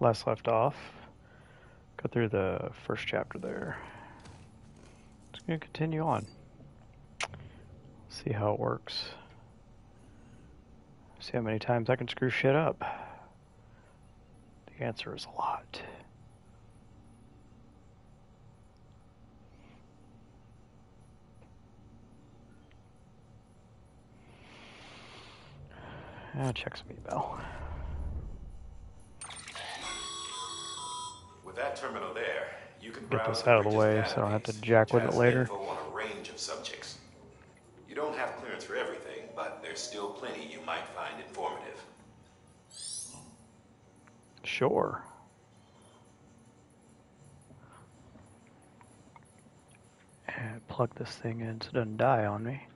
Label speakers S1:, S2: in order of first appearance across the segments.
S1: last left off. Go through the first chapter there. Just gonna continue on. See how it works. See how many times I can screw shit up. The answer is a lot. Check some email.
S2: With that terminal there, you can
S1: get this out of the way so I don't have to jack with it later.
S2: On a range of subjects. You don't have clearance for everything, but there's still plenty you might find informative.
S1: Sure. And plug this thing in so it doesn't die on me.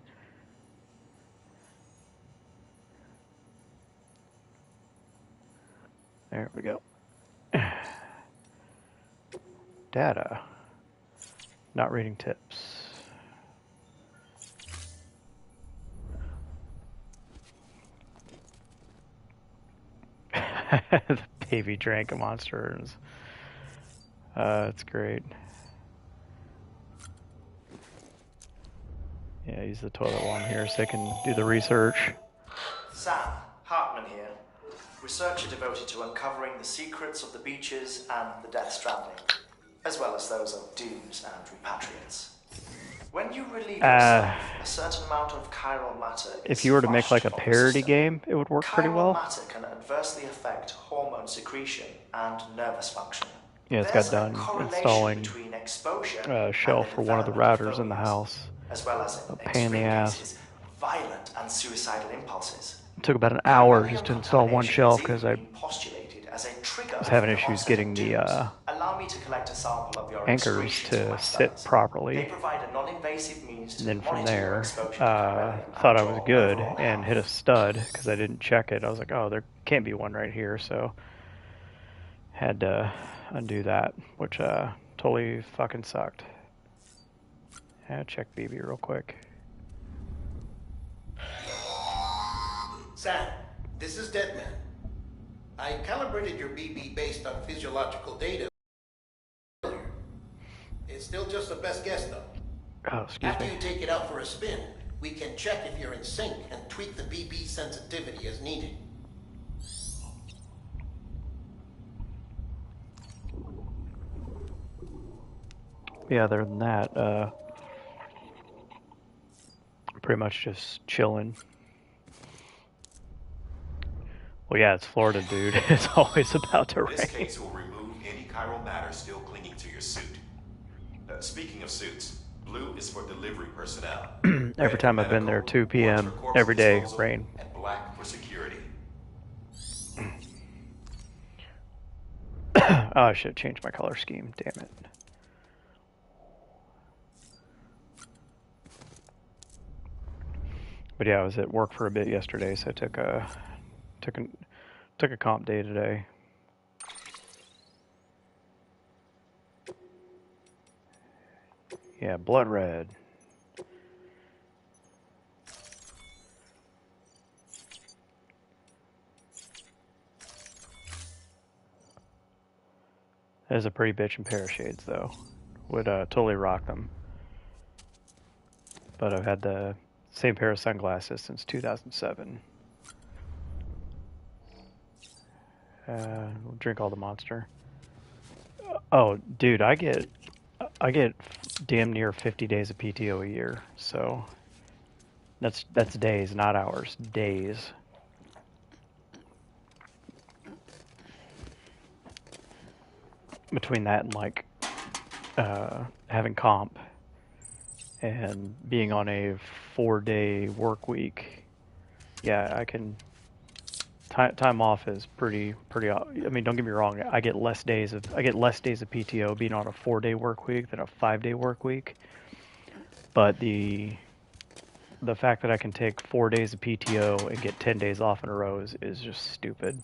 S1: There we go. Data. Not reading tips. The baby drank a monster. It's great. Yeah, use the toilet while I'm here so they can do the research.
S3: Sam, Hartman here. Researcher devoted to uncovering the secrets of the beaches and the Death Stranding, as well as those of dooms and repatriates. When you relieve yourself, a certain amount of chiral matter is
S1: if you were to make like a parody game, it would work pretty well.
S3: Chiral matter can adversely affect hormone secretion and nervous function.
S1: Yeah, it's got done installing a shelf for one of the routers in the house.
S3: As well as
S1: a pain in the ass.
S3: Violent and suicidal impulses.
S1: It took about an hour just to install one shelf because I was having issues getting the anchors to sit properly. And then from there, thought I was good and hit a stud because I didn't check it. I was like, oh, there can't be one right here, so had to undo that, which totally fucking sucked. Check BB real quick.
S4: Sam, this is Deadman. I calibrated your BB based on physiological data. It's still just a best guess, though.
S1: Oh, excuse
S4: After
S1: me.
S4: you take it out for a spin, we can check if you're in sync and tweak the BB sensitivity as needed.
S1: Yeah, other than that, pretty much just chilling. Well, yeah, it's Florida, dude. It's always about to rain.
S2: This case will remove any chiral matter still clinging to your suit. Speaking of suits, blue is for delivery personnel.
S1: Every time I've been there, 2 p.m. every day, rain.
S2: And black for security.
S1: Oh, I should have changed my color scheme. Damn it. But yeah, I was at work for a bit yesterday, so I took a comp day today. Yeah, blood red. That is a pretty bitchin' pair of shades, though. Would totally rock them. But I've had the same pair of sunglasses since 2007. We'll drink all the monster. Oh, dude, I get damn near 50 days of PTO a year, so that's days, not hours. Days. Between that and like having comp and being on a 4-day work week, yeah, I can. Time off is pretty. I mean, don't get me wrong. I get less days of PTO being on a 4-day work week than a 5-day work week. But the fact that I can take 4 days of PTO and get 10 days off in a row is just stupid.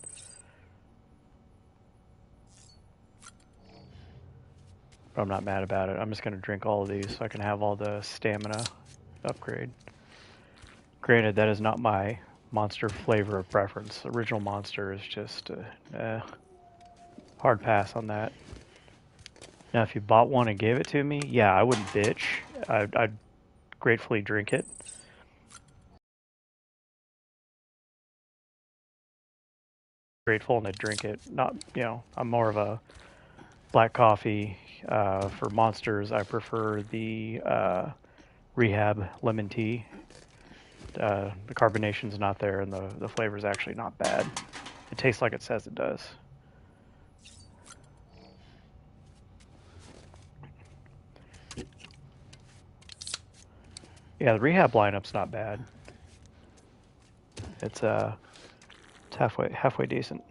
S1: But I'm not mad about it. I'm just gonna drink all of these so I can have all the stamina upgrade. Granted, that is not my Monster flavor of preference. Original Monster is just, Hard pass on that. Now, if you bought one and gave it to me, yeah, I wouldn't bitch. I'd gratefully drink it. Grateful and I'd drink it. Not, you know, I'm more of a black coffee. For monsters, I prefer the Rehab lemon tea. The carbonation's not there, and the flavor's actually not bad. It tastes like it says it does. Yeah, the Rehab lineup's not bad. It's halfway decent.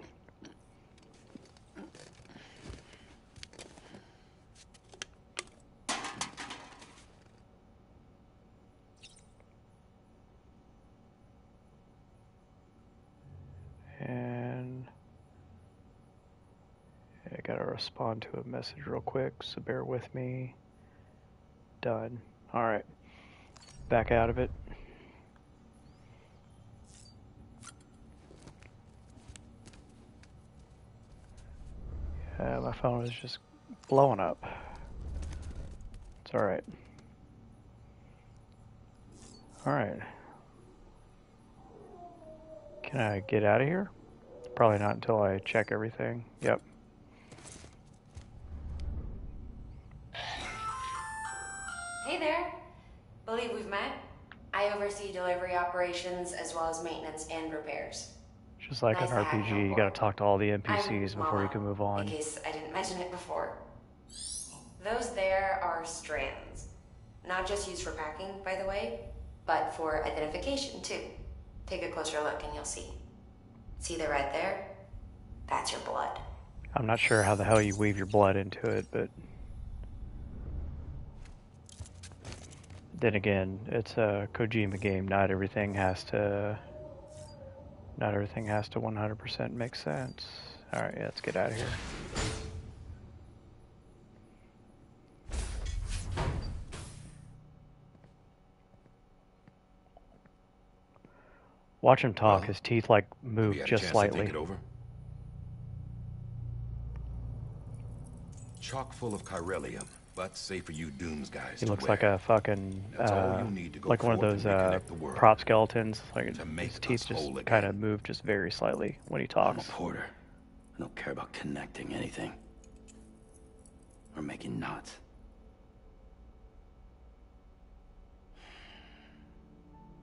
S1: And I gotta respond to a message real quick, so bear with me. Done. Alright. Back out of it. My phone is just blowing up. It's alright. Alright. Can I get out of here? Probably not until I check everything. Yep.
S5: Hey there. Believe we've met? I oversee delivery operations as well as maintenance and repairs.
S1: Just like
S5: Nice
S1: an
S5: to have you
S1: RPG,
S5: on
S1: you gotta
S5: board.
S1: talk to all the
S5: I'm
S1: NPCs before you can move on.
S5: In case I didn't mention it before. Those there are strands. Not just used for packing, by the way, but for identification too. Take a closer look and you'll see. See the red there? That's your blood.
S1: I'm not sure how the hell you weave your blood into it, but then again, it's a Kojima game. Not everything has to 100% make sense. Alright, yeah, let's get out of here. Watch him talk. His teeth like move just slightly.
S6: Think it over? Chock full of chiralium, but safe for you Dooms guys.
S1: He
S6: to
S1: looks
S6: wear.
S1: like a fucking
S6: That's all you'll need to go
S1: like one of
S6: forth
S1: those
S6: and reconnect the world.
S1: prop skeletons. Like
S6: To make
S1: his teeth
S6: us whole
S1: just
S6: again.
S1: kind of move just very slightly when he
S7: I'm
S1: talks.
S7: a porter. I don't care about connecting anything. Or making knots.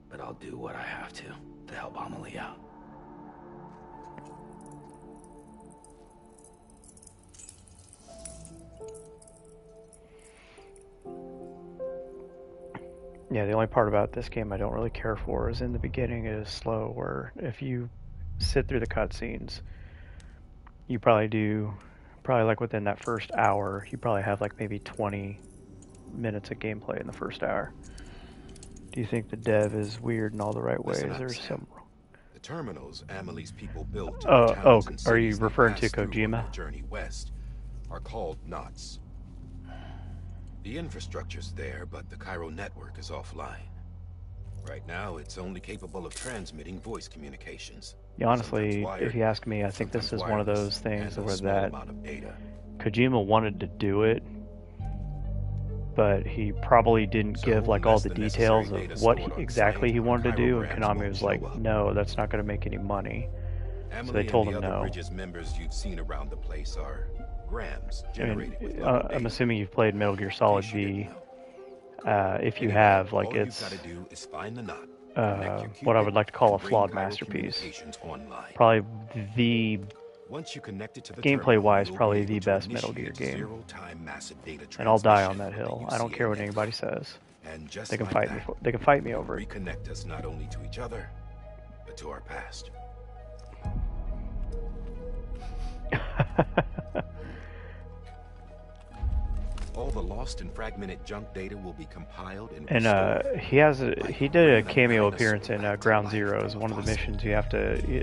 S7: But I'll do what I have to help Amelie out.
S1: Yeah, the only part about this game I don't really care for is in the beginning it is slow, where if you sit through the cutscenes, you probably like within that first hour, you probably have like maybe 20 minutes of gameplay in the first hour. Do you think the dev is weird in all the right ways,
S6: Listen up,
S1: or
S6: Sam.
S1: some?
S6: The terminals Amelie's people built to
S1: Oh,
S6: the towns and
S1: are you
S6: cities they
S1: referring to
S6: pass through on
S1: Kojima?
S6: their journey west are called knots. The infrastructure's there, but the Cairo network is offline. Right now, it's only capable of transmitting voice communications.
S1: Yeah, honestly,
S6: Sometimes wired,
S1: if you ask me, I think this is
S6: sometimes
S1: one of
S6: wireless,
S1: those things
S6: and a
S1: where
S6: small
S1: that
S6: amount of data.
S1: Kojima wanted to do it, but he probably didn't
S6: So
S1: give like all
S6: unless
S1: the
S6: the
S1: details
S6: necessary
S1: of
S6: data
S1: what
S6: stored on
S1: exactly
S6: site
S1: he
S6: or
S1: wanted to do, and
S6: chirograms
S1: Konami
S6: won't
S1: was
S6: show
S1: like,
S6: up.
S1: no, that's not going to make any money.
S6: Emily
S1: they told
S6: and
S1: him
S6: the other
S1: no.
S6: Bridges members you've seen around the place are grams
S1: I
S6: generated
S1: mean,
S6: with local
S1: I'm
S6: data.
S1: assuming you've played Metal Gear
S6: In
S1: Solid
S6: case you didn't
S1: V.
S6: know.
S1: If you
S6: Anyway,
S1: have, like,
S6: all
S1: it's
S6: you've got to do is find the knot, connect your
S1: what I
S6: qubit,
S1: would like to call a
S6: and bring
S1: flawed
S6: Cairo
S1: masterpiece.
S6: communications online.
S1: Probably the
S6: Once you connect it to the
S1: gameplay-wise,
S6: terminal,
S1: probably
S6: you'll be
S1: the
S6: able to
S1: best Metal Gear
S6: initiate
S1: game.
S6: zero-time massive data
S1: And I'll die on
S6: transmission
S1: that
S6: from the
S1: hill. I don't care what
S6: UCA
S1: anybody
S6: network.
S1: says.
S6: And just
S1: They can
S6: like
S1: fight me.
S6: that,
S1: They can fight me over it.
S6: reconnect us not only to each other, but to our past. All the lost and fragmented junk data will be compiled and
S1: And
S6: restored.
S1: he did a cameo appearance in Ground Zero as one of the missions. You have to.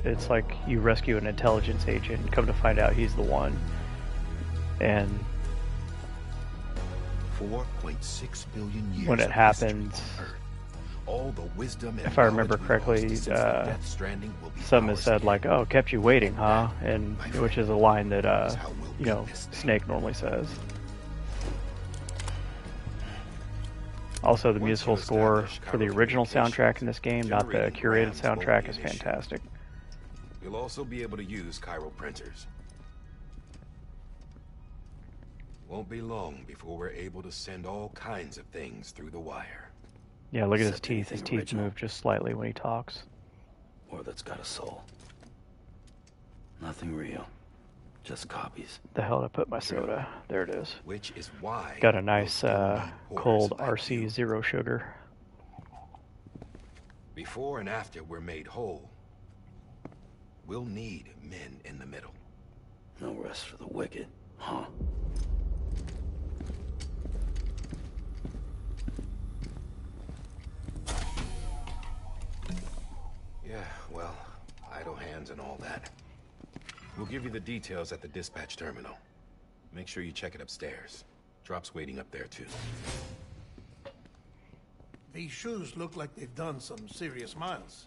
S1: It's like you rescue an intelligence agent, and come to find out he's the one. And
S6: 4.6 billion years
S1: when it
S6: of history
S1: happens,
S6: on Earth. All the wisdom and
S1: if I remember
S6: knowledge we've
S1: correctly,
S6: lost since Death Stranding will be
S1: some has
S6: ours
S1: said
S6: again.
S1: like, "Oh, kept you waiting, huh?" And
S6: My
S1: which is
S6: friend,
S1: a line that
S6: is how we'll
S1: you
S6: beat
S1: know,
S6: this thing.
S1: Snake normally says. Also, the
S6: Once
S1: musical
S6: you
S1: score
S6: establish
S1: for the
S6: Chiral
S1: original soundtrack in this game, not the
S6: generating
S1: curated
S6: grams won't
S1: soundtrack,
S6: be
S1: is
S6: an issue.
S1: fantastic.
S6: You'll also be able to use chiral printers. Won't be long before we're able to send all kinds of things through the wire.
S1: Yeah, look at his
S7: Except
S1: teeth. His
S7: anything
S1: teeth
S7: original.
S1: move just slightly when he talks.
S7: Or that's got a soul. Nothing real. Just copies.
S1: The hell did I put my soda? There it is.
S6: Which is why
S1: Got a
S6: we'll
S1: nice
S6: still need porters
S1: cold
S6: like
S1: RC
S6: you.
S1: zero sugar.
S6: Before and after we're made whole, we'll need men in the middle.
S7: No rest for the wicked, huh?
S6: Yeah, well, idle hands and all that. We'll give you the details at the dispatch terminal. Make sure you check it upstairs. Drop's waiting up there, too.
S4: These shoes look like they've done some serious miles.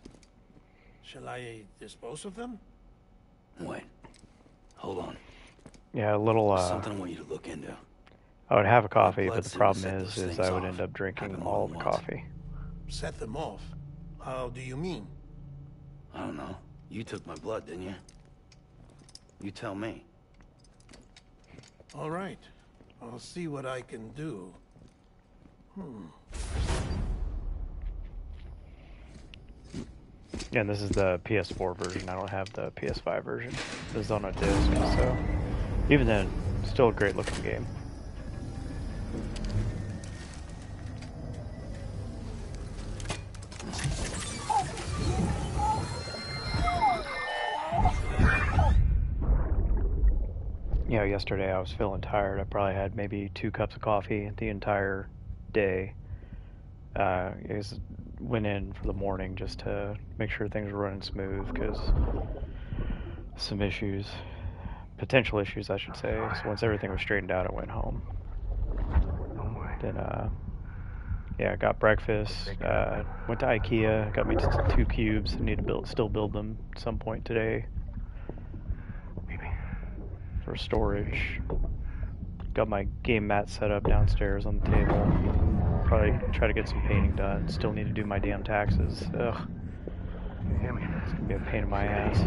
S4: Shall I dispose of them?
S7: Wait. Hold on.
S1: Yeah, a little.
S7: Something I want you to look into.
S1: I would have a coffee,
S7: blood
S1: but the
S7: seemed to
S1: problem
S7: set
S1: is,
S7: those
S1: is
S7: things
S1: I would
S7: off.
S1: end up drinking
S7: Happened more
S1: all
S7: than
S1: the
S7: once.
S1: coffee.
S4: Set them off. How do you mean?
S7: I don't know. You took my blood, didn't you? You tell me.
S4: All right. I'll see what I can do.
S1: And this is the PS4 version. I don't have the PS5 version. This is on a disc, so even then, still a great looking game. You know, yesterday I was feeling tired. I probably had maybe 2 cups of coffee the entire day. I just went in for the morning just to make sure things were running smooth because some issues, potential issues, I should say. So once everything was straightened out, I went home. Then, yeah, got breakfast. Went to IKEA, got me 2 cubes. I need to still build them at some point today for storage. Got my game mat set up downstairs on the table. Probably try to get some painting done. Still need to do my damn taxes. Ugh. It's gonna be a pain in my ass.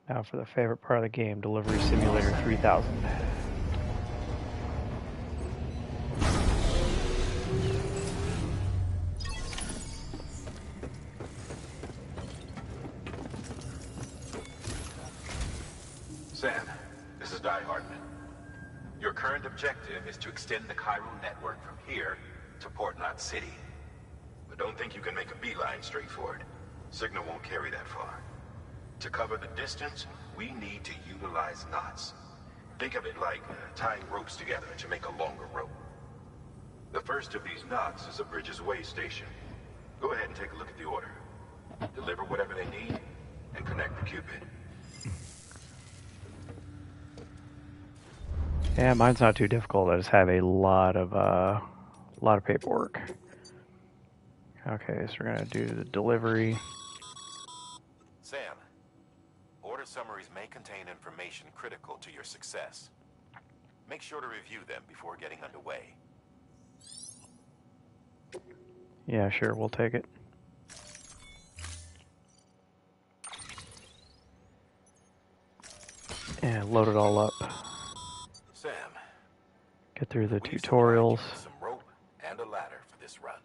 S1: Now for the favorite part of the game, Delivery Simulator 3000.
S6: Sam, this is Di Hartman. Your current objective is to extend the chiral network from here to Port Knot City. But don't think you can make a beeline straight for it. Signal won't carry that far. To cover the distance, we need to utilize knots. Think of it like tying ropes together to make a longer rope. The first of these knots is a Bridges Way station. Go ahead and take a look at the order. Deliver whatever they need, and connect the Cupid.
S1: Yeah, mine's not too difficult. I just have a lot of paperwork. Okay, so we're gonna do the delivery.
S2: Sam, order summaries may contain information critical to your success. Make sure to review them before getting underway.
S1: Yeah, sure, we'll take it. And load it all up.
S2: Sam,
S1: Get through the
S2: we've supplied you
S1: tutorials.
S2: with some rope and a ladder for this run.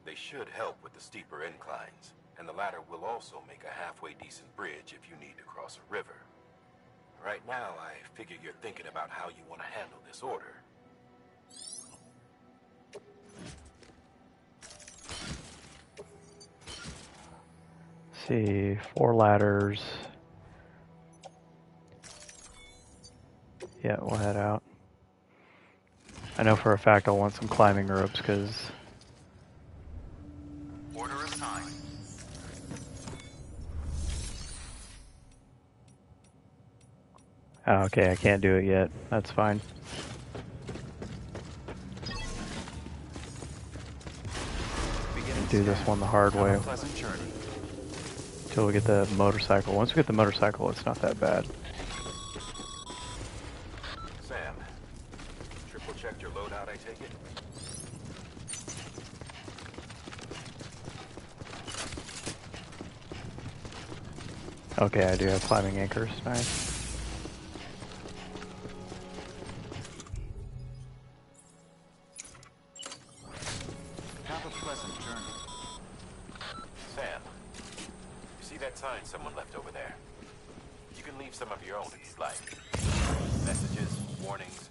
S2: They should help with the steeper inclines, and the ladder will also make a halfway decent bridge if you need to cross a river. Right now, I figure you're thinking about how you want to handle this order.
S1: See, 4 ladders. Yeah, we'll head out. I know for a fact I'll want some climbing ropes because...
S2: Order assigned.
S1: Oh, okay, I can't do it yet. That's fine. Do this one the hard way. Until we get the motorcycle. Once we get the motorcycle, it's not that bad.
S2: Sam, triple checked your loadout, I take it?
S1: Okay, I do have climbing anchors. Nice.
S2: Have a pleasant journey. Sam, you see that sign someone left over there? You can leave some of your own if you'd like. Messages, warnings,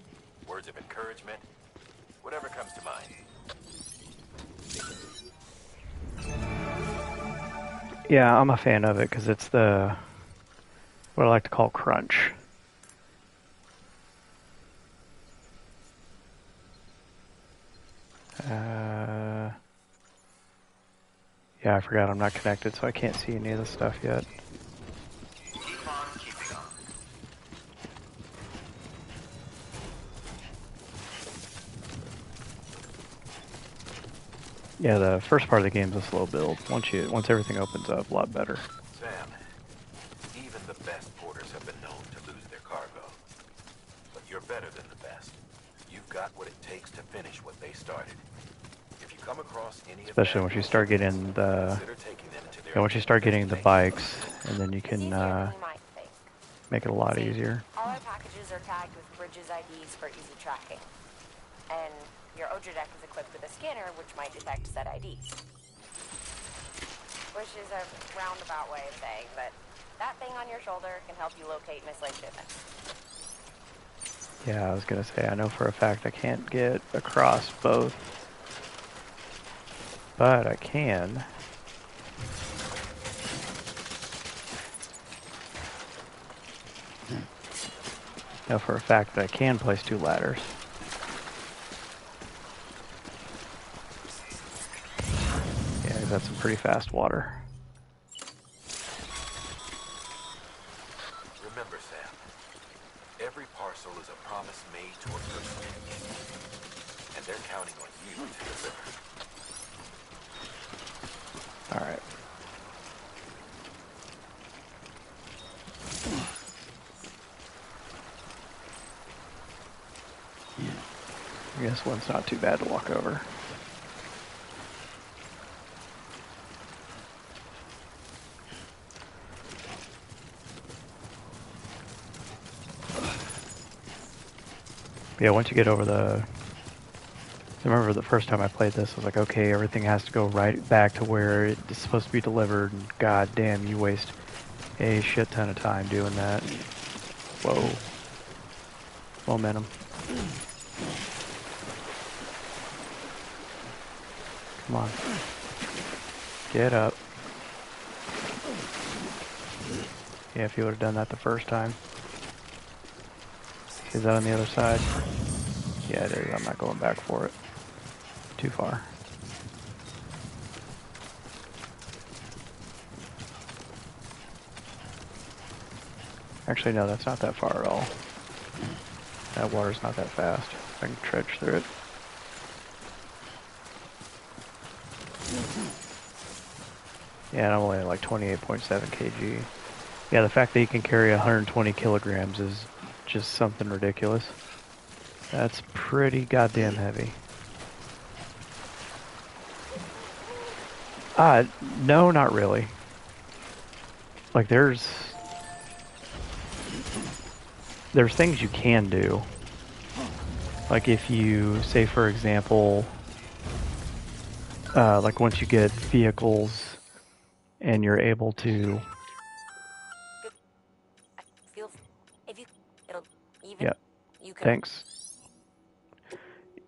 S2: words of encouragement, whatever comes to mind.
S1: Yeah, I'm a fan of it because it's the... what I like to call crunch. Yeah, I forgot I'm not connected, so I can't see any of the stuff yet.
S2: Keep on keeping on.
S1: Yeah, the first part of the game is a slow build. Once everything opens up, a lot better.
S2: Sam, even the best porters have been known to lose their cargo. But you're better than the best. You've got what it takes to finish what they started. If you come across any
S1: Especially once you start getting the... yeah, once you start getting the bikes, and then you can make it a lot easier.
S5: All our packages are tagged with Bridges IDs for easy tracking. And your Odra deck is equipped with a scanner which might detect said IDs. Which is a roundabout way of saying that that thing on your shoulder can help you locate mislaid shipments.
S1: Yeah, I was gonna say, I know for a fact I can't get across both. But I can. Know for a fact that I can place 2 ladders. Yeah, that's some pretty fast water.
S2: Remember, Sam, every parcel is a promise made toward personal use. And they're counting on you to deliver.
S1: Alright. I guess one's not too bad to walk over. Yeah, once you get over the... I remember the first time I played this, I was like, okay, everything has to go right back to where it's supposed to be delivered, and god damn, you waste a shit ton of time doing that. Whoa. Momentum. Come on. Get up. Yeah, if you would have done that the first time. Is that on the other side? Yeah, it is. I'm not going back for it. Too far. Actually, no, that's not that far at all. That water's not that fast. I can trudge through it. Yeah, and I'm only at like 28.7 kg. Yeah, the fact that you can carry 120 kilograms is just something ridiculous. That's pretty goddamn heavy. No, not really. Like, there's things you can do. Like if you, say for example, like once you get vehicles and you're able to... Yeah, thanks.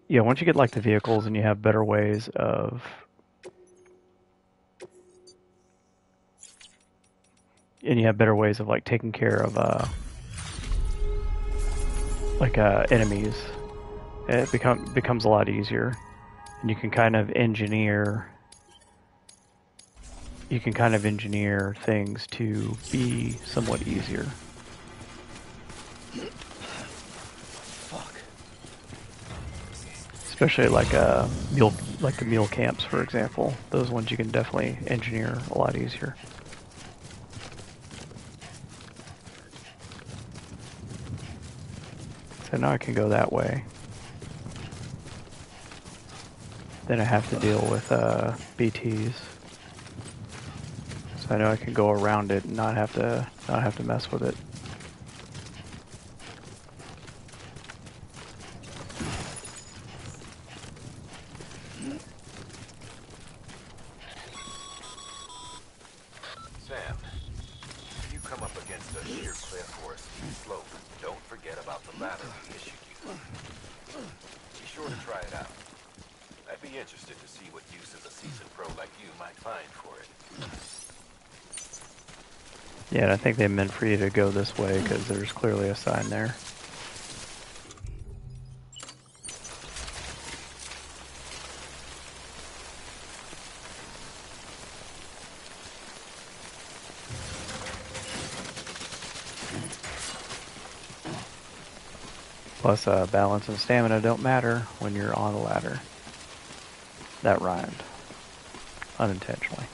S1: Yeah, once you get like the vehicles and you have better ways of... and you have better ways of like taking care of enemies, it becomes a lot easier, and you can kind of engineer things to be somewhat easier.
S7: Fuck.
S1: Especially like the mule camps, for example. Those ones you can definitely engineer a lot easier. So now I can go that way. Then I have to deal with BTs. So I know I can go around it and not have to mess with it.
S2: Sam, if you come up against a sheer cliff or a steep slope, don't forget about the ladder we issued you. Be sure to try it out. I'd be interested to see what uses a seasoned pro like you might find for it.
S1: Yeah, and I think they meant for you to go this way because there's clearly a sign there. Plus, balance and stamina don't matter when you're on a ladder. That rhymed. Unintentionally.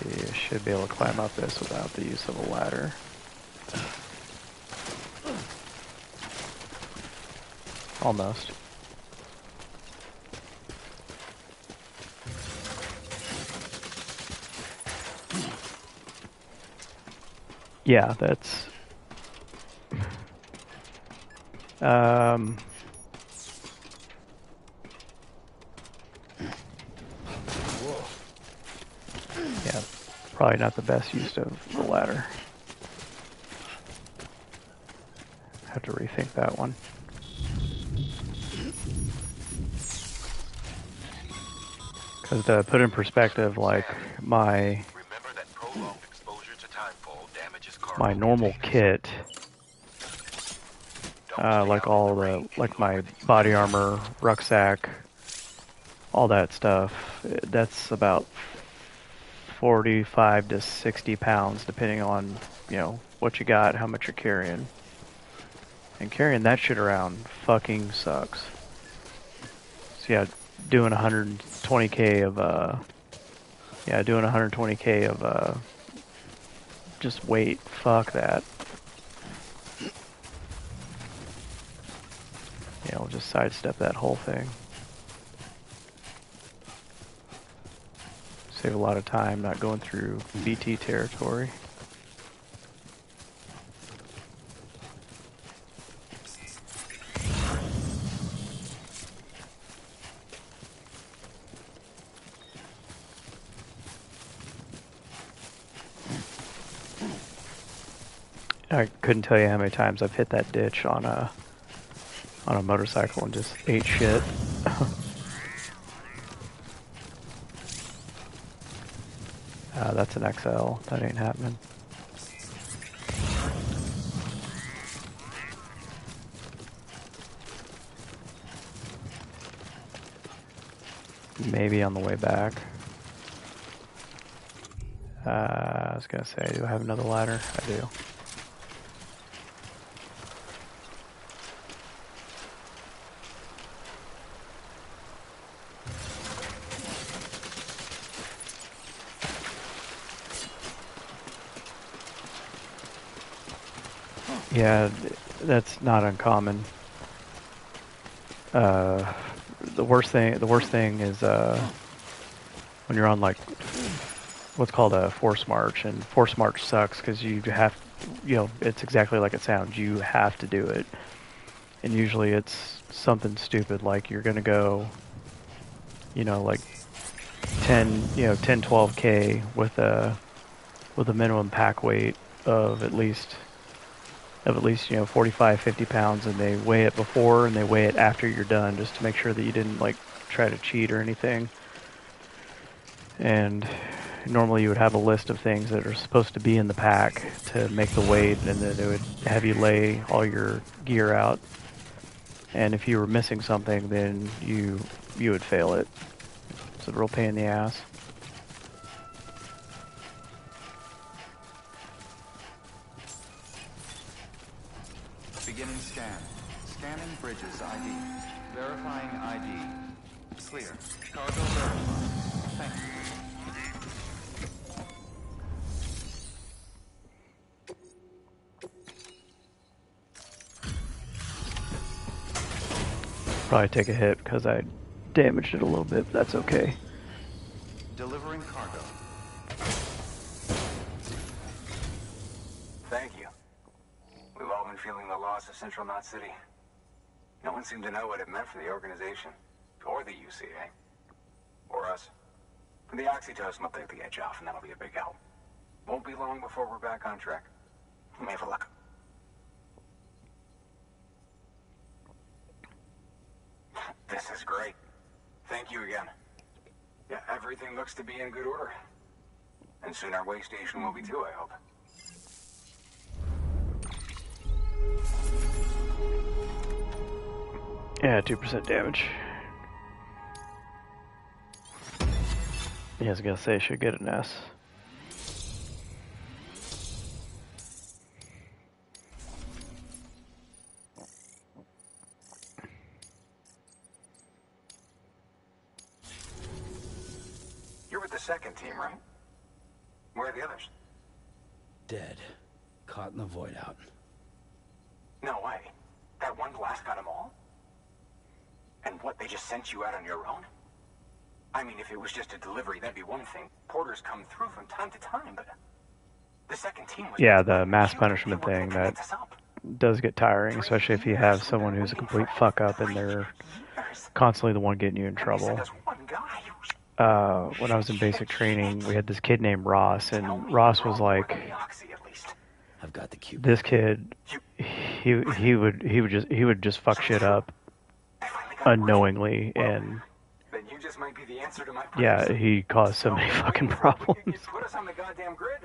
S1: You should be able to climb up this without the use of a ladder. Almost. Yeah, that's... yeah, probably not the best use of the ladder. Have to rethink that one. Because to put in perspective, like my normal kit, like my body armor, rucksack, all that stuff, that's about 45 to 60 pounds, depending on, what you got, how much you're carrying. And carrying that shit around fucking sucks. So yeah, doing 120k of just weight. Fuck that. Yeah, we'll just sidestep that whole thing. Save a lot of time not going through BT territory. I couldn't tell you how many times I've hit that ditch on a motorcycle and just ate shit. That's an XL. That ain't happening. Maybe on the way back. I was gonna say, do I have another ladder? I do. Yeah, that's not uncommon. The worst thing is when you're on like what's called a force march, and force march sucks because you have, it's exactly like it sounds. You have to do it, and usually it's something stupid like you're gonna go, like 12k with a minimum pack weight of at least 45, 50 pounds, and they weigh it before and they weigh it after you're done just to make sure that you didn't like try to cheat or anything. And normally you would have a list of things that are supposed to be in the pack to make the weight, and then it would have you lay all your gear out. And if you were missing something, then you would fail it. It's a real pain in the ass.
S8: Beginning scan. Scanning bridges ID. Verifying ID. Clear. Cargo verified. Thank you.
S1: Probably take a hit because I damaged it a little bit, but that's okay.
S8: Delivering cargo.
S9: Thank you. We've all been feeling the loss of Central Knot City. No one seemed to know what it meant for the organization, or the UCA, or us. The oxytocin will take the edge off, and that'll be a big help. Won't be long before we're back on track. You may have a look. This is great. Thank you again. Yeah, everything looks to be in good order. And soon our way station will be too, I hope.
S1: Yeah, 2% damage. Yeah, I was gonna say I should get an S.
S9: You're with the second team, right? Where are the others?
S7: Dead. Caught in the void out.
S9: No way. That one blast got them all? And what, they just sent you out on your own? I mean, if it was just a delivery, that'd be one thing. Porters come through from time to time, but the second team was...
S1: Yeah, the mass punishment thing, that does get tiring, especially if you have someone who's a complete fuck up and they're constantly the one getting you in trouble. When I was in basic training, we had this kid named Ross, and Ross was like,
S7: I've got the cube.
S1: this kid, he would just fuck shit up unknowingly, and yeah, he caused so many fucking problems.
S9: Put us on the goddamn grid.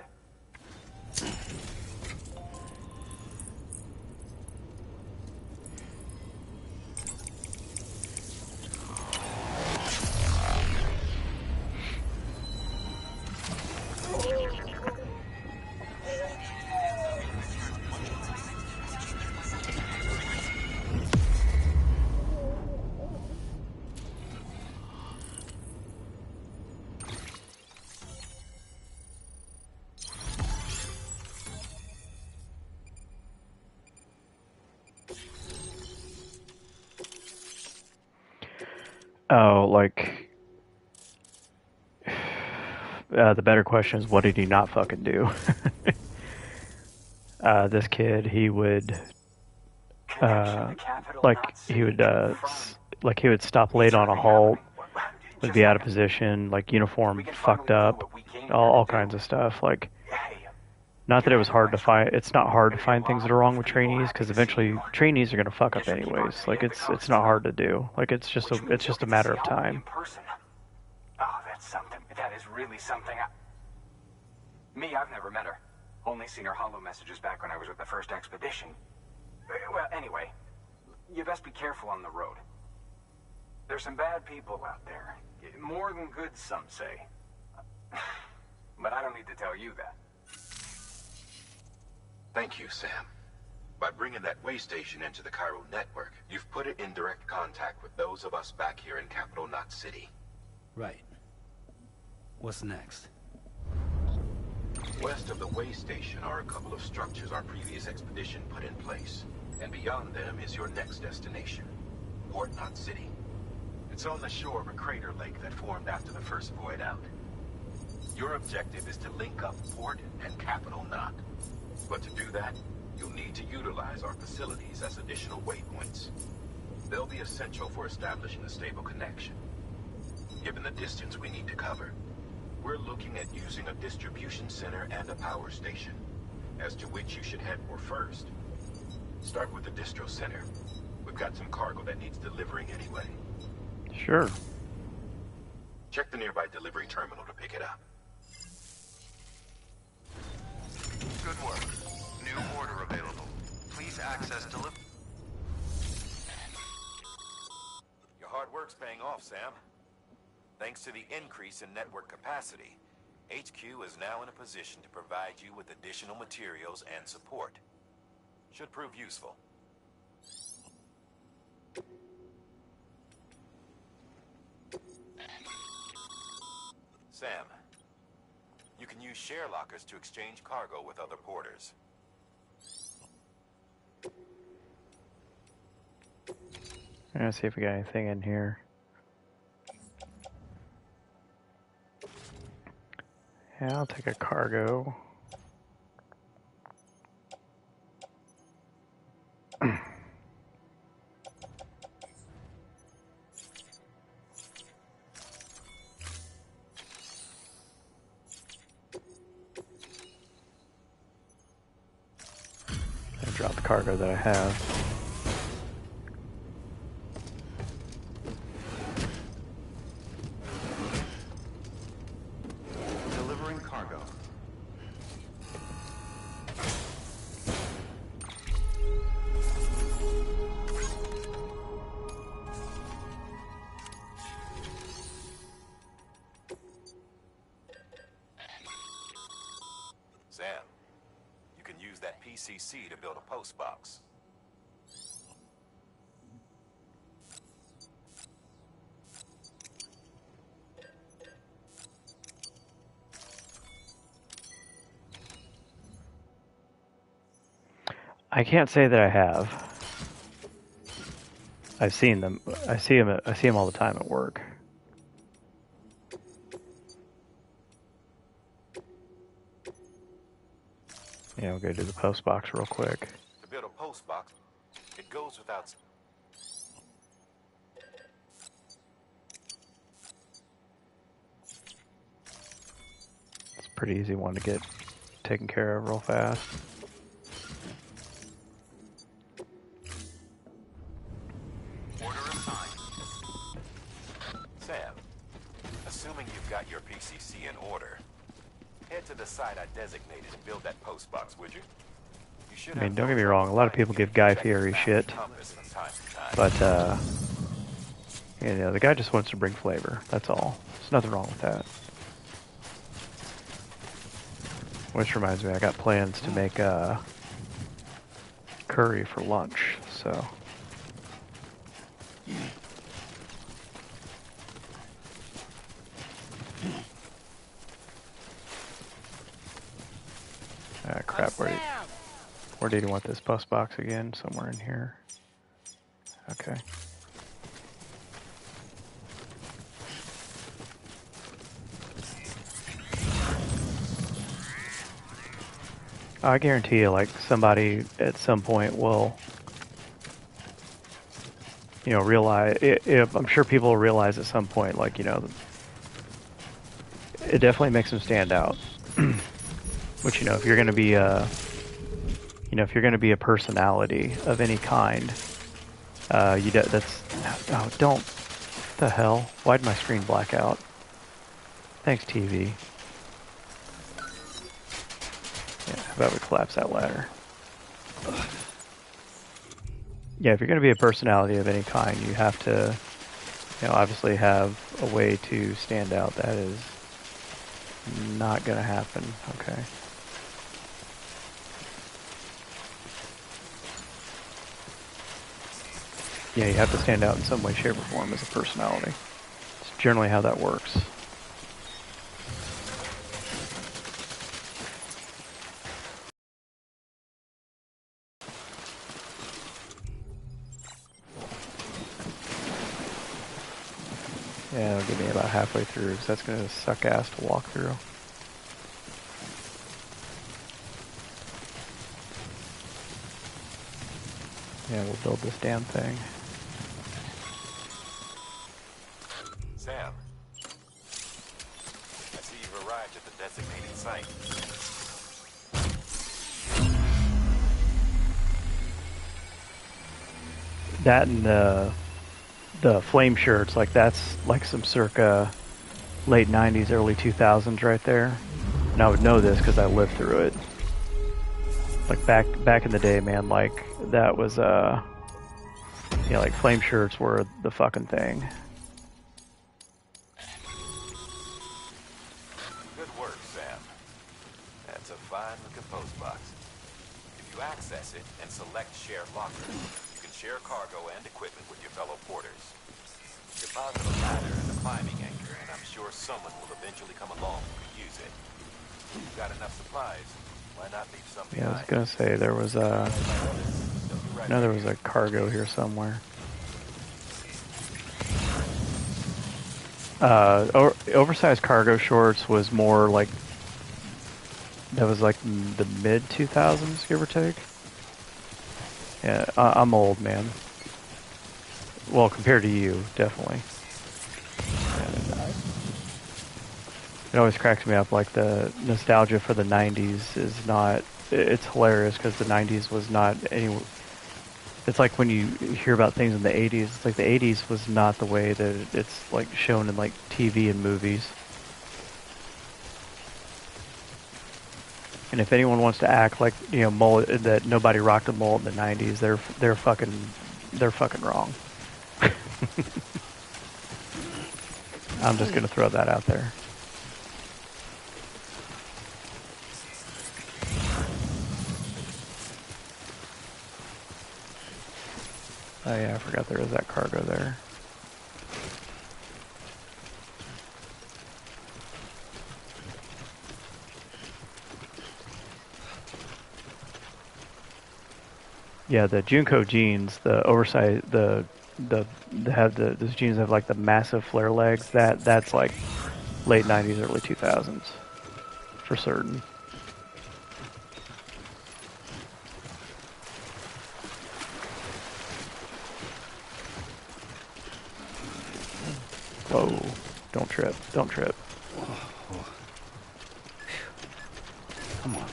S1: Oh, like, the better question is, what did he not fucking do? This kid, he would, he would stop late on a halt, would be out of position, like uniform fucked up, all kinds of stuff. Like, not that it was hard to find. It's not hard to find things that are wrong with trainees, because eventually trainees are gonna fuck up anyways. Like, it's not hard to do. Like, it's just a matter of time.
S9: Oh, that's something. That is really something. I've never met her. Only seen her holo messages back when I was with the first expedition. Well, anyway, you best be careful on the road. There's some bad people out there. More than good, some say. But I don't need to tell you that.
S2: Thank you, Sam. By bringing that way station into the Cairo network, you've put it in direct contact with those of us back here in Capital Knot City.
S7: Right. What's next?
S2: West of the way station are a couple of structures our previous expedition put in place. And beyond them is your next destination, Port Knot City. It's on the shore of a crater lake that formed after the first void out. Your objective is to link up Port and Capital Knot. But to do that, you'll need to utilize our facilities as additional waypoints. They'll be essential for establishing a stable connection. Given the distance we need to cover, we're looking at using a distribution center and a power station, as to which you should head for first. Start with the distro center. We've got some cargo that needs delivering anyway.
S1: Sure.
S2: Check the nearby delivery terminal to pick it up.
S8: Good work. New order available. Please access delivery.
S2: Your hard work's paying off, Sam. Thanks to the increase in network capacity, HQ is now in a position to provide you with additional materials and support. Should prove useful. Sam, you can use share lockers to exchange cargo with other porters.
S1: I'm gonna see if we got anything in here. Yeah, I'll take a cargo. I drop the cargo that I have.
S8: Delivering cargo.
S2: Sam, you can use that PCC to build a post box.
S1: I can't say that I have. I've seen them. I see them all the time at work. Yeah, we'll go to the post box real quick.
S2: To build a post box, it goes without...
S1: It's a pretty easy one to get taken care of real fast.
S8: Order assigned.
S2: Sam, assuming you've got your PCC in order, head to the site I designated and build that post box, would you? You should
S1: I mean,
S2: have
S1: don't
S2: no
S1: get me
S2: trouble
S1: wrong, a lot of
S2: finding
S1: people
S2: it
S1: give
S2: if you
S1: Guy
S2: check your
S1: Fieri
S2: map
S1: shit,
S2: and compass from time to time.
S1: but, you know, the guy just wants to bring flavor, that's all. There's nothing wrong with that. Which reminds me, I got plans to make, curry for lunch, so... Ah, crap, where did you want this post box again? Somewhere in here. Okay. I guarantee you, like, somebody at some point will, you know, realize, I'm sure people will realize at some point, like, you know, it definitely makes them stand out. Which, you know, if you're going to be if you're going to be a personality of any kind, that's, oh, don't, what the hell? Why'd my screen black out? Thanks, TV. Yeah, how about we collapse that ladder? Yeah, if you're going to be a personality of any kind, you have to, you know, obviously have a way to stand out. That is not going to happen. Okay. Yeah, you have to stand out in some way, shape, or form as a personality. It's generally how that works. Yeah, it'll get me about halfway through, because that's going to suck ass to walk through. Yeah, we'll build this damn thing.
S2: Sam, I see you've arrived at the designated site.
S1: That and the flame shirts, like that's like some circa late 90s, early 2000s right there. And I would know this because I lived through it. Like back in the day, man, like that was yeah, like flame shirts were the fucking thing.
S2: Good work, Sam. That's a fine-looking post box. If you access it and select Share Locker, you can share cargo and equipment with your fellow porters. Deposit a ladder and a climbing anchor, and I'm sure someone will eventually come along who can use it. If you've got enough supplies, why not leave some behind?
S1: Yeah, I was gonna say there was a. No, there was a cargo here somewhere. Oversized cargo shorts was more like. That was like the mid 2000s, give or take. Yeah, I'm old, man. Well, compared to you, definitely. It always cracks me up, like the nostalgia for the 90s is not, it's hilarious because the 90s was not any, it's like when you hear about things in the 80s, it's like the 80s was not the way that it's like shown in like TV and movies. And if anyone wants to act like, you know, mullet, that nobody rocked a mullet in the 90s, they're fucking wrong. I'm just gonna throw that out there. Oh yeah, I forgot there was that cargo there. Yeah, the Junko jeans, the oversized, those jeans have like the massive flare legs. That's like late 90s, early 2000s, for certain. Whoa! Don't trip! Don't trip!
S7: Come on.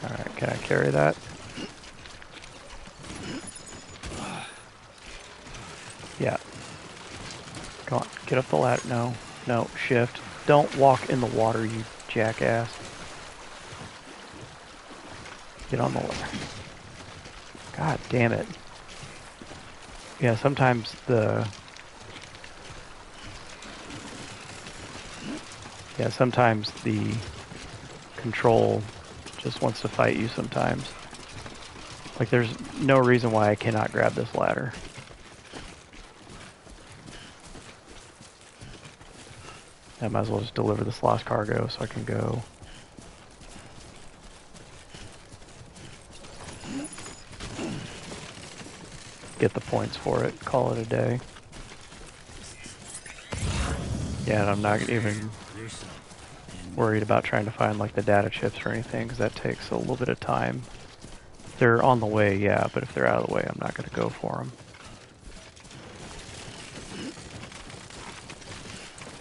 S1: Alright, can I carry that? Yeah. Come on, get up the ladder. No, no, shift. Don't walk in the water, you jackass. Get on the ladder. God damn it. Yeah, sometimes the control just wants to fight you sometimes. Like there's no reason why I cannot grab this ladder. I might as well just deliver this lost cargo so I can go. Get the points for it, call it a day. Yeah, and I'm not even worried about trying to find like the data chips or anything because that takes a little bit of time. If they're on the way, yeah, but if they're out of the way, I'm not going to go for them.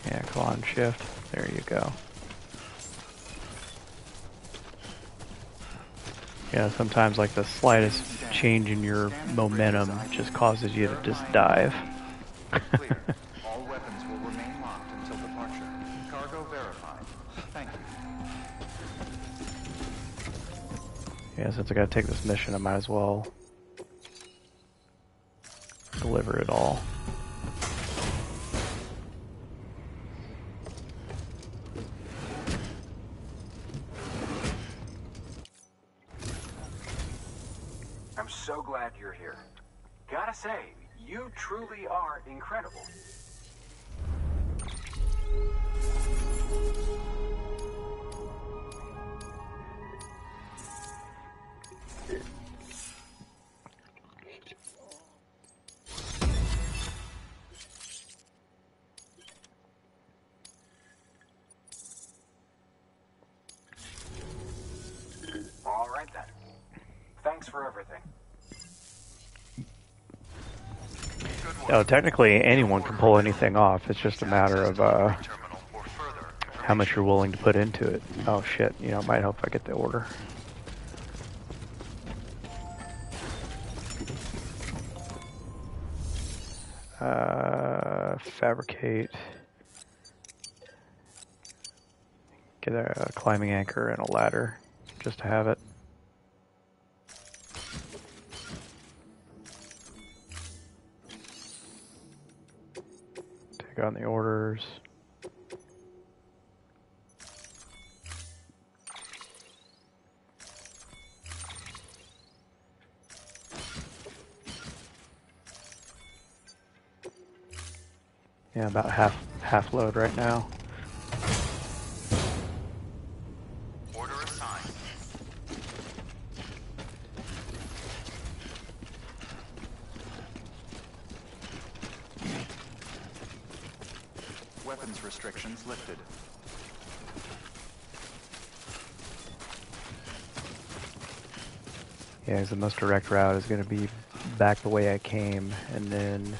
S1: Yeah, come on, shift. There you go. Yeah, sometimes like the slightest change in your momentum just causes you to just dive.
S8: Clear. All weapons will remain locked until departure. Cargo verified. Thank you.
S1: Yeah, since I gotta take this mission, I might as well deliver it all.
S9: I'm so glad you're here. Gotta say, you truly are incredible. All right then. Thanks for everything.
S1: No, technically anyone can pull anything off. It's just a matter of how much you're willing to put into it. Oh shit, you know, it might help if I get the order. Fabricate. Get a climbing anchor and a ladder, just to have it. Take on the orders. Yeah, about half load right now.
S8: Order assigned. Weapons restrictions lifted.
S1: Yeah, 'cause the most direct route is going to be back the way I came and then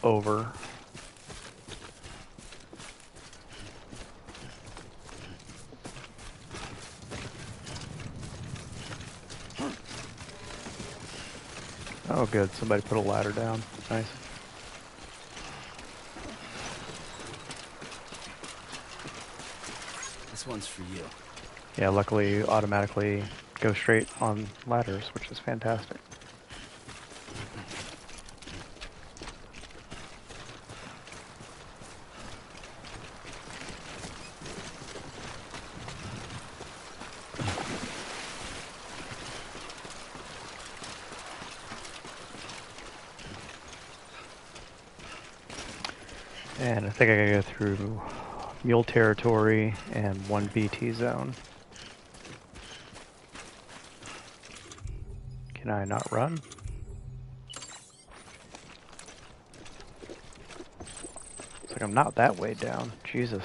S1: over. Oh, good. Somebody put a ladder down. Nice.
S7: This one's for you.
S1: Yeah, luckily you automatically go straight on ladders, which is fantastic. And I think I gotta go through mule territory and one BT zone. Can I not run? It's like I'm not that way down. Jesus.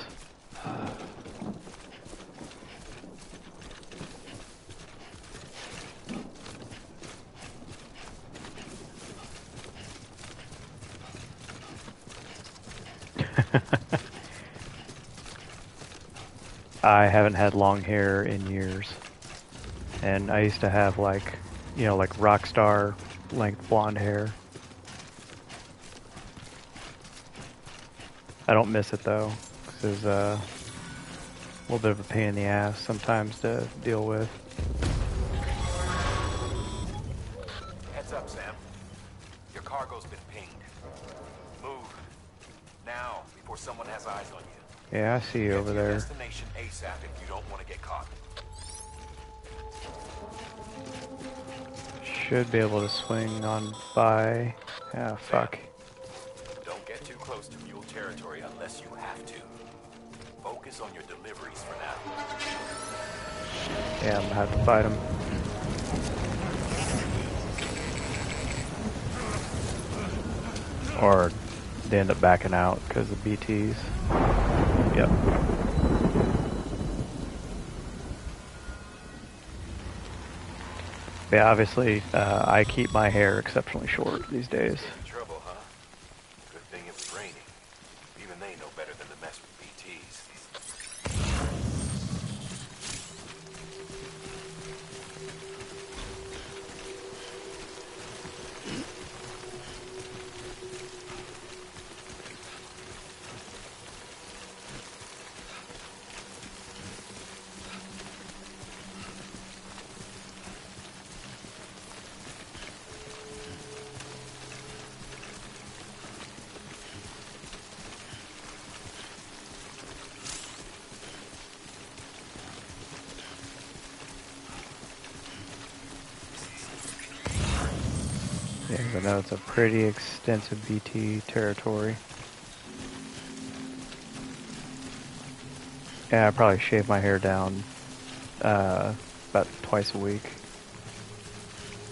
S1: I haven't had long hair in years. And I used to have like, you know, like rock star length blonde hair. I don't miss it though, 'cause it's a little bit of a pain in the ass sometimes to deal with.
S2: Heads up, Sam. Your cargo's been pinged. Move. Now, before someone has eyes on you.
S1: Yeah, I see you
S2: Get
S1: over
S2: to your
S1: there.
S2: destination ASAP if you don't want to get caught.
S1: Should be able to swing on by. Ah, fuck.
S2: Don't get too close to mule territory unless you have to. Focus on your deliveries for now.
S1: Yeah, I'm gonna have to fight him. Or they end up backing out because of BTs. Yep. Yeah, obviously, I keep my hair exceptionally short these days.
S2: Trouble, huh? Good thing it was raining. Even they know better than to mess with BTs.
S1: Yeah, 'cause I know it's a pretty extensive BT territory. Yeah, I probably shave my hair down about twice a week.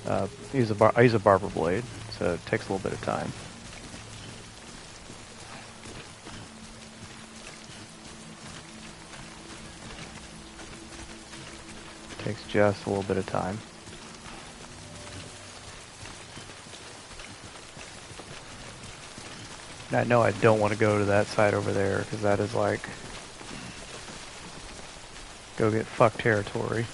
S1: I use a barber blade, so it takes a little bit of time. Takes just a little bit of time. I know I don't want to go to that side over there because that is like go get fucked territory.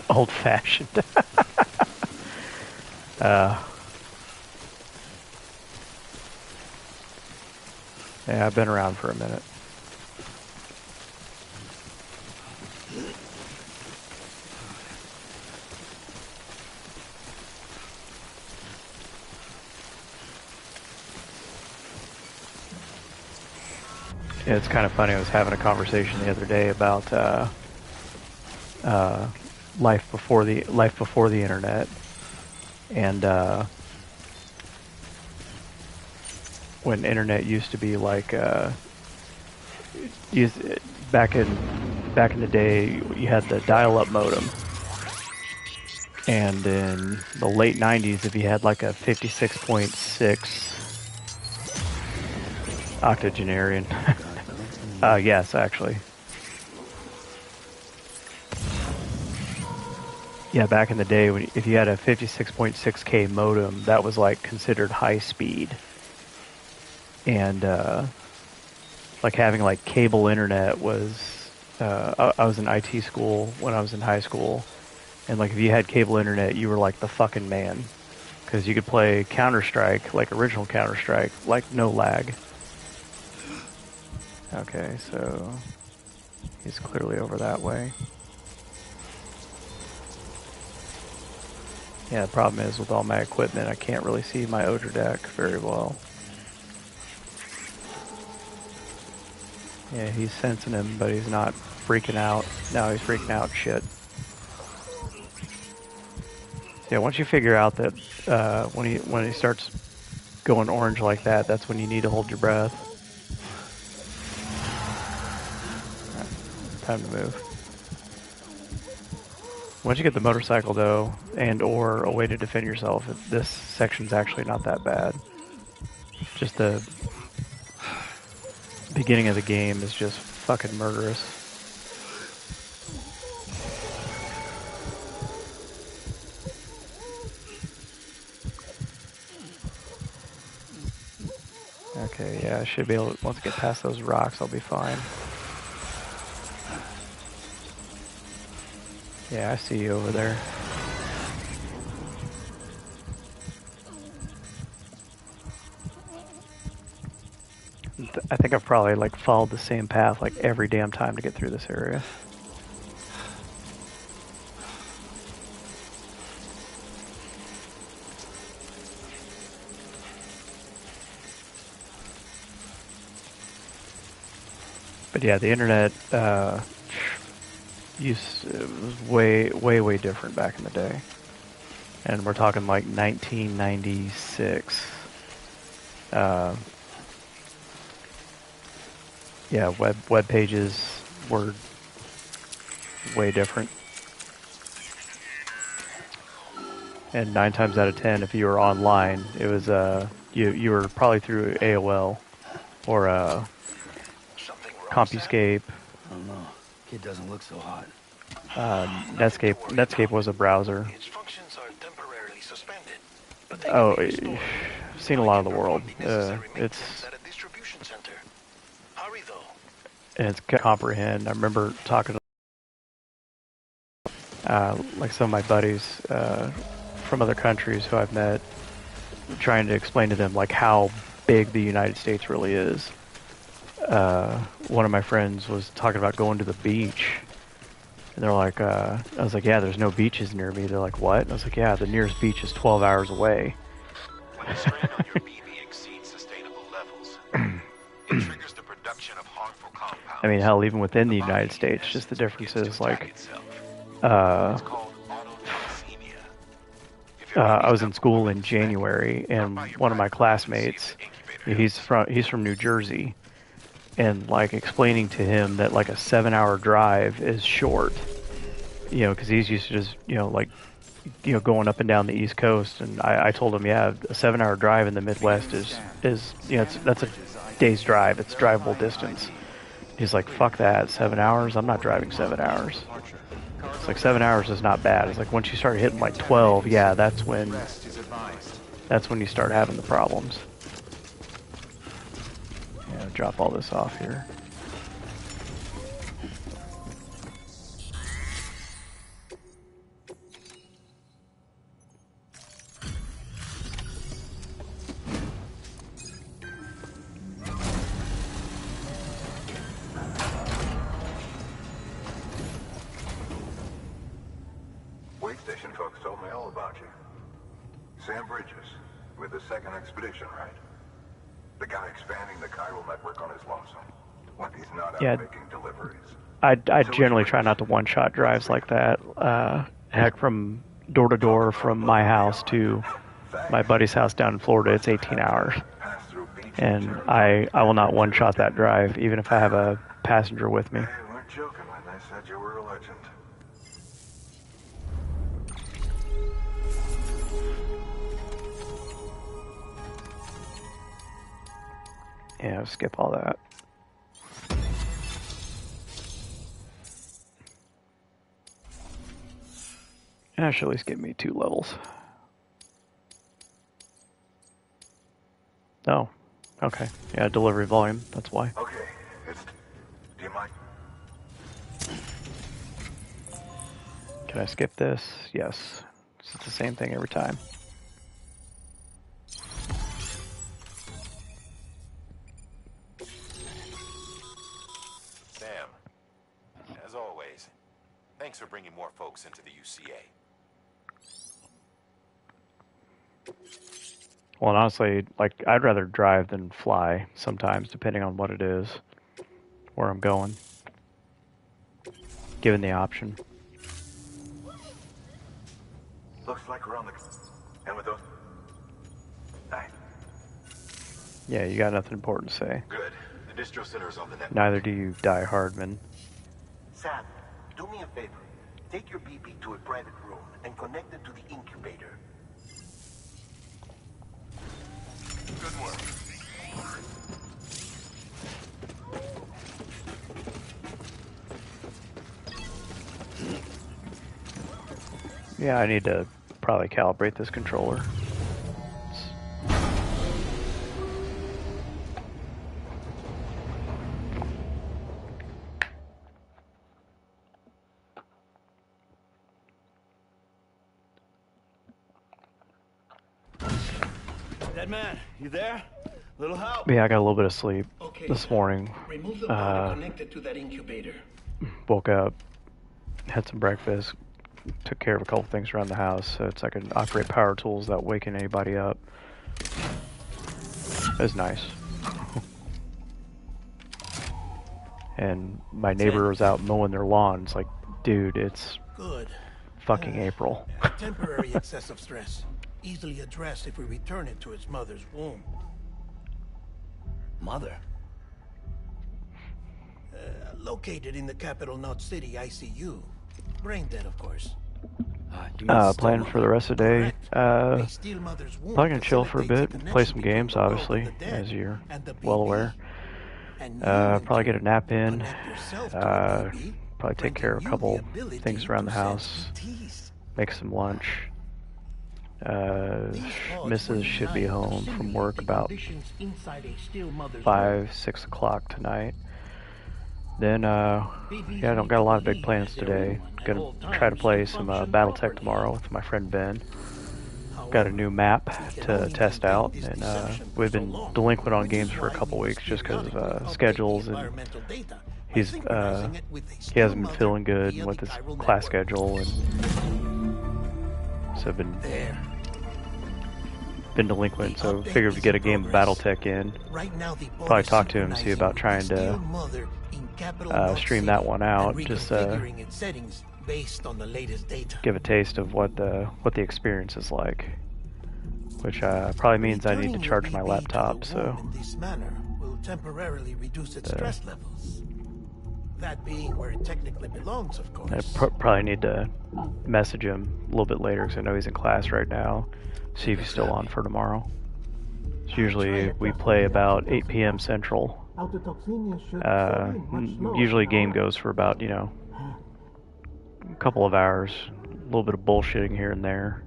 S1: Old-fashioned. Yeah, I've been around for a minute. Yeah, it's kind of funny. I was having a conversation the other day about life before the internet, and when internet used to be like used, back in the day, you had the dial-up modem, and in the late 90s, if you had like a 56.6 octogenarian, yes, actually. Yeah, back in the day, if you had a 56.6K modem, that was like considered high speed. And like having like cable internet was, I was in IT school when I was in high school. And like if you had cable internet, you were like the fucking man. Because you could play Counter-Strike, like original Counter-Strike, like no lag. Okay, so he's clearly over that way. Yeah, the problem is with all my equipment, I can't really see my Odor deck very well. Yeah, he's sensing him, but he's not freaking out. Now he's freaking out shit. Yeah, once you figure out that when he starts going orange like that, that's when you need to hold your breath. Right, time to move. Once you get the motorcycle, though, and or a way to defend yourself, this section's actually not that bad. Just the beginning of the game is just fucking murderous. Okay, yeah, I should be able to, once I get past those rocks, I'll be fine. Yeah, I see you over there. I think I've probably like followed the same path like every damn time to get through this area. But yeah, the internet use was way different back in the day, and we're talking like 1996. Yeah, web pages were way different, and 9 times out of 10, if you were online, it was you were probably through AOL or CompuScape.
S7: I don't know. Kid doesn't look so hot.
S1: Netscape was a browser.
S4: Its functions are temporarily suspended.
S1: Oh, I've seen a lot of the world. It's and it's comprehend. I remember talking to like some of my buddies from other countries who I've met, trying to explain to them like how big the United States really is. One of my friends was talking about going to the beach, and they're like, I was like, yeah, there's no beaches near me. They're like, what? And I was like, yeah, the nearest beach is 12 hours away.
S2: When the strain on your BB exceeds sustainable levels, it triggers the production of harmful compounds.
S1: I mean, hell, even within the United States, just the difference is like, I was in school in January, and one of my classmates, he's from New Jersey, and like explaining to him that like a 7-hour drive is short, you know, because he's used to just, you know, like, you know, going up and down the East Coast, and I told him, yeah, a 7-hour drive in the Midwest is you know, that's a day's drive. It's drivable distance. He's like, fuck that, 7 hours? I'm not driving 7 hours. It's like 7 hours is not bad. It's like once you start hitting like 12, yeah, that's when you start having the problems. Yeah, drop all this off here.
S10: Roger. Sam Bridges, with the second expedition, right? The guy expanding the chiral network on his lonesome. When he's not out making deliveries.
S1: I generally try not to one-shot drives like that. Heck, from door to door from my house to my buddy's house down in Florida, it's 18 hours. And I will not one-shot that drive, even if I have a passenger with me.
S10: They weren't joking when they said you were a legend.
S1: Yeah, skip all that. That should at least give me 2 levels. Oh, okay. Yeah, delivery volume, that's why.
S10: Okay, do you mind?
S1: Can I skip this? Yes. It's the same thing every time.
S2: Sam, as always, thanks for bringing more folks into the UCA.
S1: Well, and honestly, like, I'd rather drive than fly sometimes, depending on what it is, where I'm going, given the option.
S10: Looks like we're on the... And with those... Hey.
S1: Yeah, you got nothing important to say.
S2: Good. The distro center is on the network.
S1: Neither do you, Die Hardman.
S4: Sam, do me a favor. Take your BB to a private room and connect it to the incubator.
S10: Good work.
S1: Yeah, I need to probably calibrate this controller.
S4: Dead man, you there? Little help?
S1: Yeah, I got a little bit of sleep this morning.
S4: Remove the power connected to that incubator.
S1: Woke up, had some breakfast, took care of a couple things around the house, so I could operate power tools without waking anybody up. It was nice. And my neighbor was out mowing their lawn. It's like, dude, it's fucking April.
S4: Temporary excessive stress. Easily addressed if we return it to its mother's womb.
S7: Mother?
S4: Located in the capital Knot City ICU. Brain dead, of course.
S1: Planning for the rest of the day. Probably gonna chill for a bit, play some games, obviously, as you're well aware. Probably get a nap in. Probably take care of a couple things around the house. Make some lunch. Mrs. should be home from work about 5, 6 o'clock tonight. Then, yeah, I don't got a lot of big plans today. Gonna try to play some BattleTech tomorrow with my friend Ben. Got a new map to test out, and we've been delinquent on games for a couple weeks just because of schedules, and he hasn't been feeling good with his class schedule, and so I've been delinquent. So figured we'd get a game of BattleTech in. Probably talk to him, see about trying to stream that one out, just give a taste of what the experience is like, which probably means I need to charge my laptop, so
S4: will temporarily reduce its stress levels. That being where it technically belongs, of course.
S1: I probably need to message him a little bit later because I know he's in class right now, see if he's still on for tomorrow. So usually we play about 8 p.m. Central. Usually game goes for about, a couple of hours, a little bit of bullshitting here and there.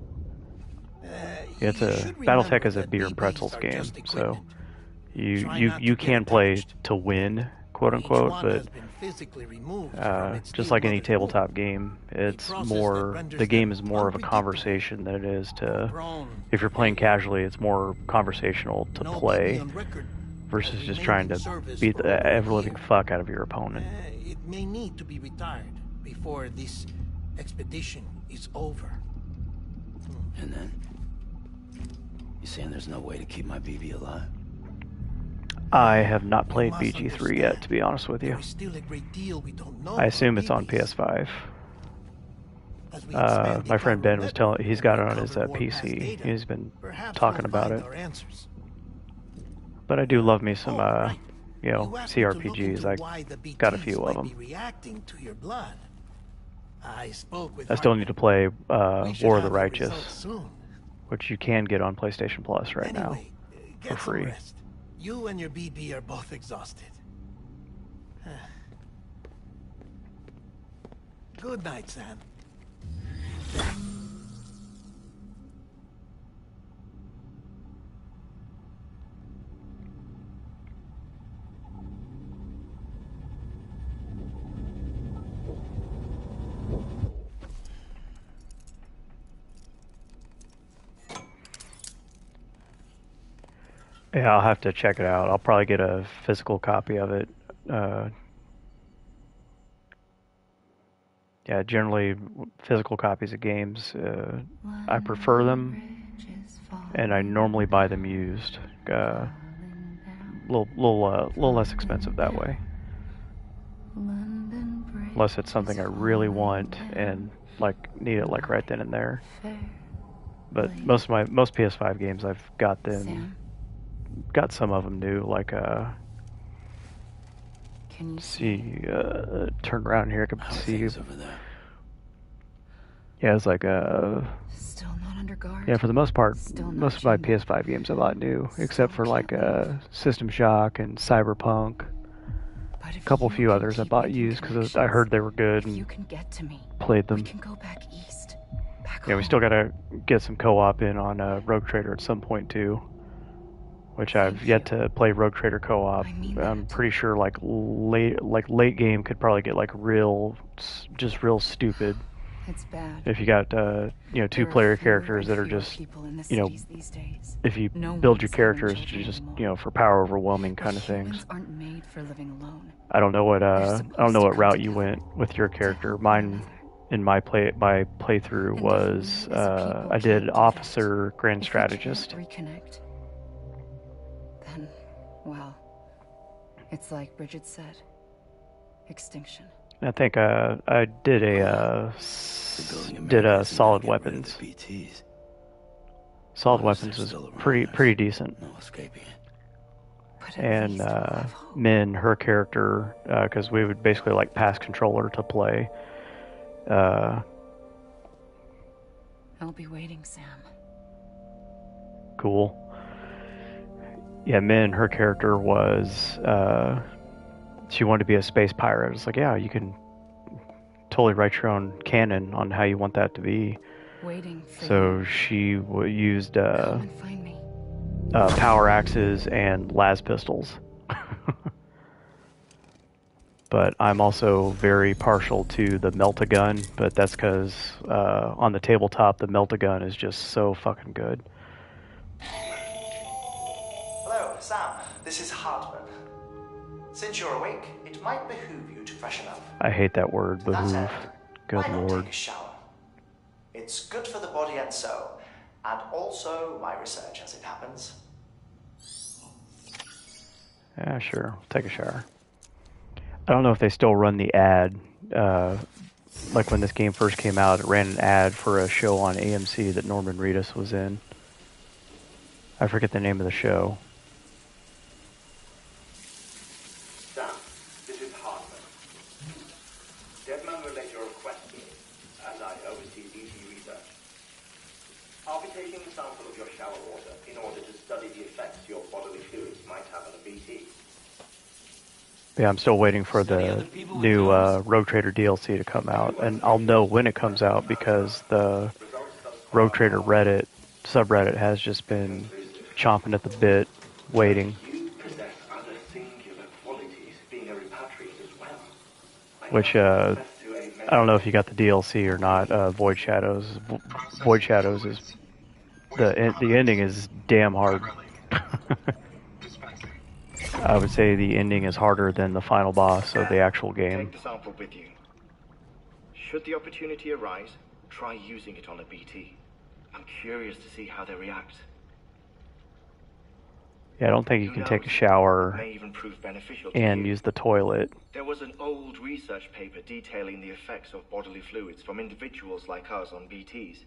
S1: Yeah, BattleTech is a beer and pretzels game, so you can play to win, quote unquote, but just like any tabletop game, the game is more of a conversation than it is if you're playing casually, it's more conversational to play versus just trying to beat the ever-living fuck out of your opponent.
S4: It may need to be retired before this expedition is over.
S7: And then? You saying there's no way to keep my BB alive?
S1: I have not played BG3 yet, to be honest with you.
S4: There is still a great deal we don't know
S1: I assume it's on
S4: BBs.
S1: PS5.
S4: As we expand the
S1: My friend
S4: chiral
S1: Ben was telling,
S4: network
S1: he's
S4: and
S1: got it on his
S4: recover more past
S1: PC.
S4: data,
S1: He's been
S4: perhaps
S1: talking
S4: we'll
S1: about
S4: find
S1: it.
S4: our answers.
S1: But I do love me some,
S4: Right.
S1: you know,
S4: You asked me to look
S1: CRPGs.
S4: into
S1: I
S4: why the
S1: got a
S4: BTs
S1: few of
S4: might
S1: them.
S4: be reacting to your blood. I spoke with
S1: I still need to play
S4: We should
S1: War of the
S4: have your
S1: Righteous,
S4: results soon.
S1: which you can get on PlayStation Plus right now
S4: Anyway,
S1: for
S4: get some
S1: free.
S4: rest. You and your BB are both exhausted. Good night, Sam.
S1: Yeah, I'll have to check it out. I'll probably get a physical copy of it. Yeah, generally physical copies of games, I prefer them, and I normally buy them used. Little less expensive that way. Unless it's something I really want and like need it like right then and there. But most PS5 games I've got some of them new, like see, turn around here, I can see.
S7: Over there.
S1: Yeah, it's like
S11: Still not under guard.
S1: yeah, for the most part,
S11: Still not
S1: most of my
S11: chained up.
S1: PS5 games I bought new, except
S11: Still
S1: for like
S11: can't leave.
S1: System Shock and Cyberpunk.
S11: But if
S1: A couple
S11: you
S1: few
S11: can
S1: others I
S11: keep
S1: bought
S11: making
S1: used because I
S11: connections,
S1: heard they were good
S11: if you
S1: and
S11: can get to me,
S1: played
S11: we
S1: them.
S11: can go back east. Back
S1: Yeah, we
S11: home.
S1: still gotta get some co-op in on Rogue Trader at some point too, which I've
S11: Thank
S1: yet
S11: you.
S1: to play Rogue Trader co-op.
S11: I mean
S1: I'm
S11: that.
S1: pretty sure like late game could probably get like just real stupid
S11: It's bad.
S1: if you got you know,
S11: There are
S1: two-player
S11: fewer
S1: characters
S11: and
S1: that are
S11: fewer
S1: just,
S11: people in the
S1: you know,
S11: cities these days.
S1: if you
S11: No
S1: build your
S11: one's having
S1: characters to
S11: children
S1: just,
S11: anymore.
S1: you know, for power overwhelming kind
S11: But
S1: of things.
S11: humans aren't made for living alone.
S1: I don't know what
S11: They're supposed to come
S1: route you
S11: together
S1: went with your
S11: to
S1: character.
S11: help one
S1: Mine
S11: another.
S1: in my playthrough
S11: And if
S1: was
S11: we as a people
S1: I did
S11: can't do
S1: officer grand
S11: if
S1: strategist.
S11: we can't reconnect, then, well, it's like Bridget said, extinction.
S1: I think I did solid weapons.
S7: BTs.
S1: Solid
S7: Well,
S1: weapons
S7: they're
S1: was
S7: still around,
S1: pretty decent.
S7: No escaping it.
S11: But at
S1: And
S11: least we'll have hope.
S1: Min, her character, because we would basically like pass controller to play.
S11: I'll be waiting, Sam.
S1: Cool. Yeah, Min, her character was she wanted to be a space pirate. It's like, yeah, you can totally write your own canon on how you want that to be.
S11: Waiting for
S1: So
S11: you.
S1: she used
S11: Come and find me.
S1: power axes and las pistols. But I'm also very partial to the melt-a-gun, but that's because on the tabletop, the melt-a-gun is just so fucking good.
S3: Hello, Sam. This is Hartman. Since you're awake, it might behoove you to freshen up.
S1: I hate that word,
S3: To that
S1: behoove.
S3: end,
S1: Good
S3: why not
S1: lord.
S3: take a shower? It's good for the body and soul, and also my research as it happens.
S1: Yeah, sure. Take a shower. I don't know if they still run the ad. Like when this game first came out, it ran an ad for a show on AMC that Norman Reedus was in. I forget the name of the show.
S12: Sam, this is Hartman. Deadman relayed your request to me, and I oversee BT research. I'll be taking a sample of your shower water in order to study the effects your bodily fluids might have on a BT.
S1: Yeah, I'm still waiting for the new Rogue Trader DLC to come out, and I'll know when it comes out because the Rogue Trader Reddit subreddit has just been chomping at the bit, waiting.
S12: You possess other singular qualities, being a repatriate as well.
S1: Which I don't know if you got the DLC or not. Void Shadows. Void Shadows is the ending is damn hard. I would say the ending is harder than the final boss of the actual game.
S12: Take the sample with you. Should the opportunity arise, try using it on a BT.
S13: I'm curious to see how they react.
S1: Yeah, I don't think you
S13: Who
S1: can
S13: knows?
S1: take a shower
S13: May even prove beneficial to
S1: and
S13: you.
S1: use the toilet.
S13: There was an old research paper detailing the effects of bodily fluids from individuals like us on BTs.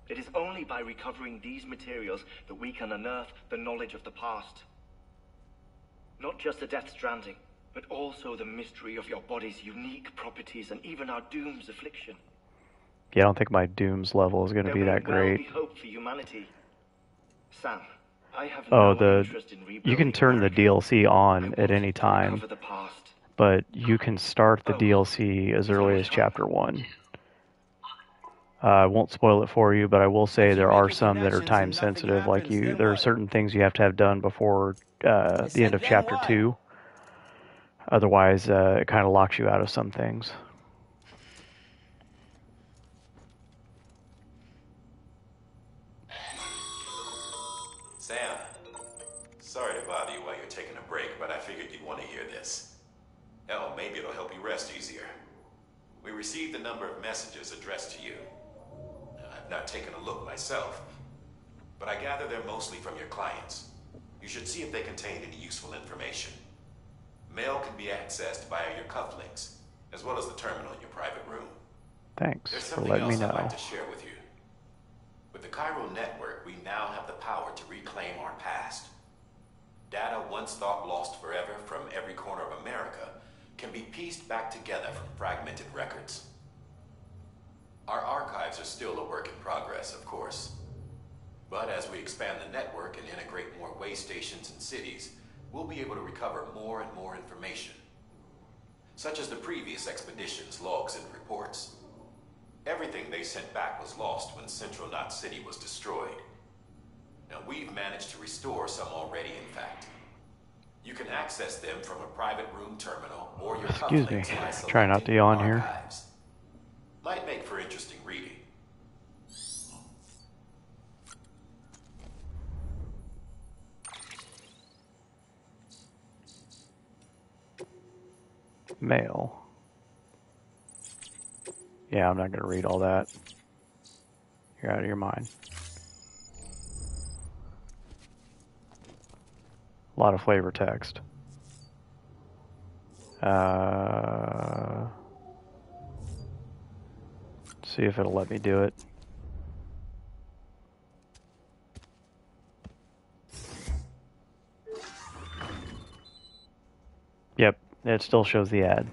S13: It is only by recovering these materials that we can unearth the knowledge of the past. Not just the Death Stranding, but also the mystery of your body's unique properties and even our Doom's affliction.
S1: Yeah, I don't think my Doom's level is going to be that
S13: There may well
S1: great.
S13: be hope for humanity. Sam, I have
S1: Oh,
S13: no interest in rebuilding
S1: you can turn the
S13: America.
S1: DLC on at any time,
S13: Recover the past.
S1: but you can start the DLC as early as Chapter 1. I won't spoil it for you, but I will say there are some that are time sensitive. Like there are certain things you have to have done before the end of Chapter 2. Otherwise, it kind of locks you out of some things.
S2: Sam, sorry to bother you while you're taking a break, but I figured you'd want to hear this. Hell, maybe it'll help you rest easier. We received a number of messages addressed to you. I've not taken a look myself, but I gather they're mostly from your clients. You should see if they contain any useful information. Mail can be accessed via your cufflinks, as well as the terminal in your private room.
S1: Thanks
S2: There's
S1: for
S2: something
S1: letting me
S2: else I'd
S1: know.
S2: like to share with you. With the Cairo network, we now have the power to reclaim our past. Data once thought lost forever from every corner of America can be pieced back together from fragmented records. Our archives are still a work in progress, of course. But as we expand the network and integrate more way stations and cities, we'll be able to recover more and more information, such as the previous expedition's logs and reports. Everything they sent back was lost when Central Knot City was destroyed. Now, we've managed to restore some already, in fact. You can access them from a private room terminal or your
S1: Excuse me,
S2: cufflinks by
S1: try not to
S2: selecting
S1: yawn here.
S2: Archives. Might make for interesting reading.
S1: Mail. Yeah, I'm not going to read all that. You're out of your mind. A lot of flavor text. See if it'll let me do it. Yep, it still shows the ad.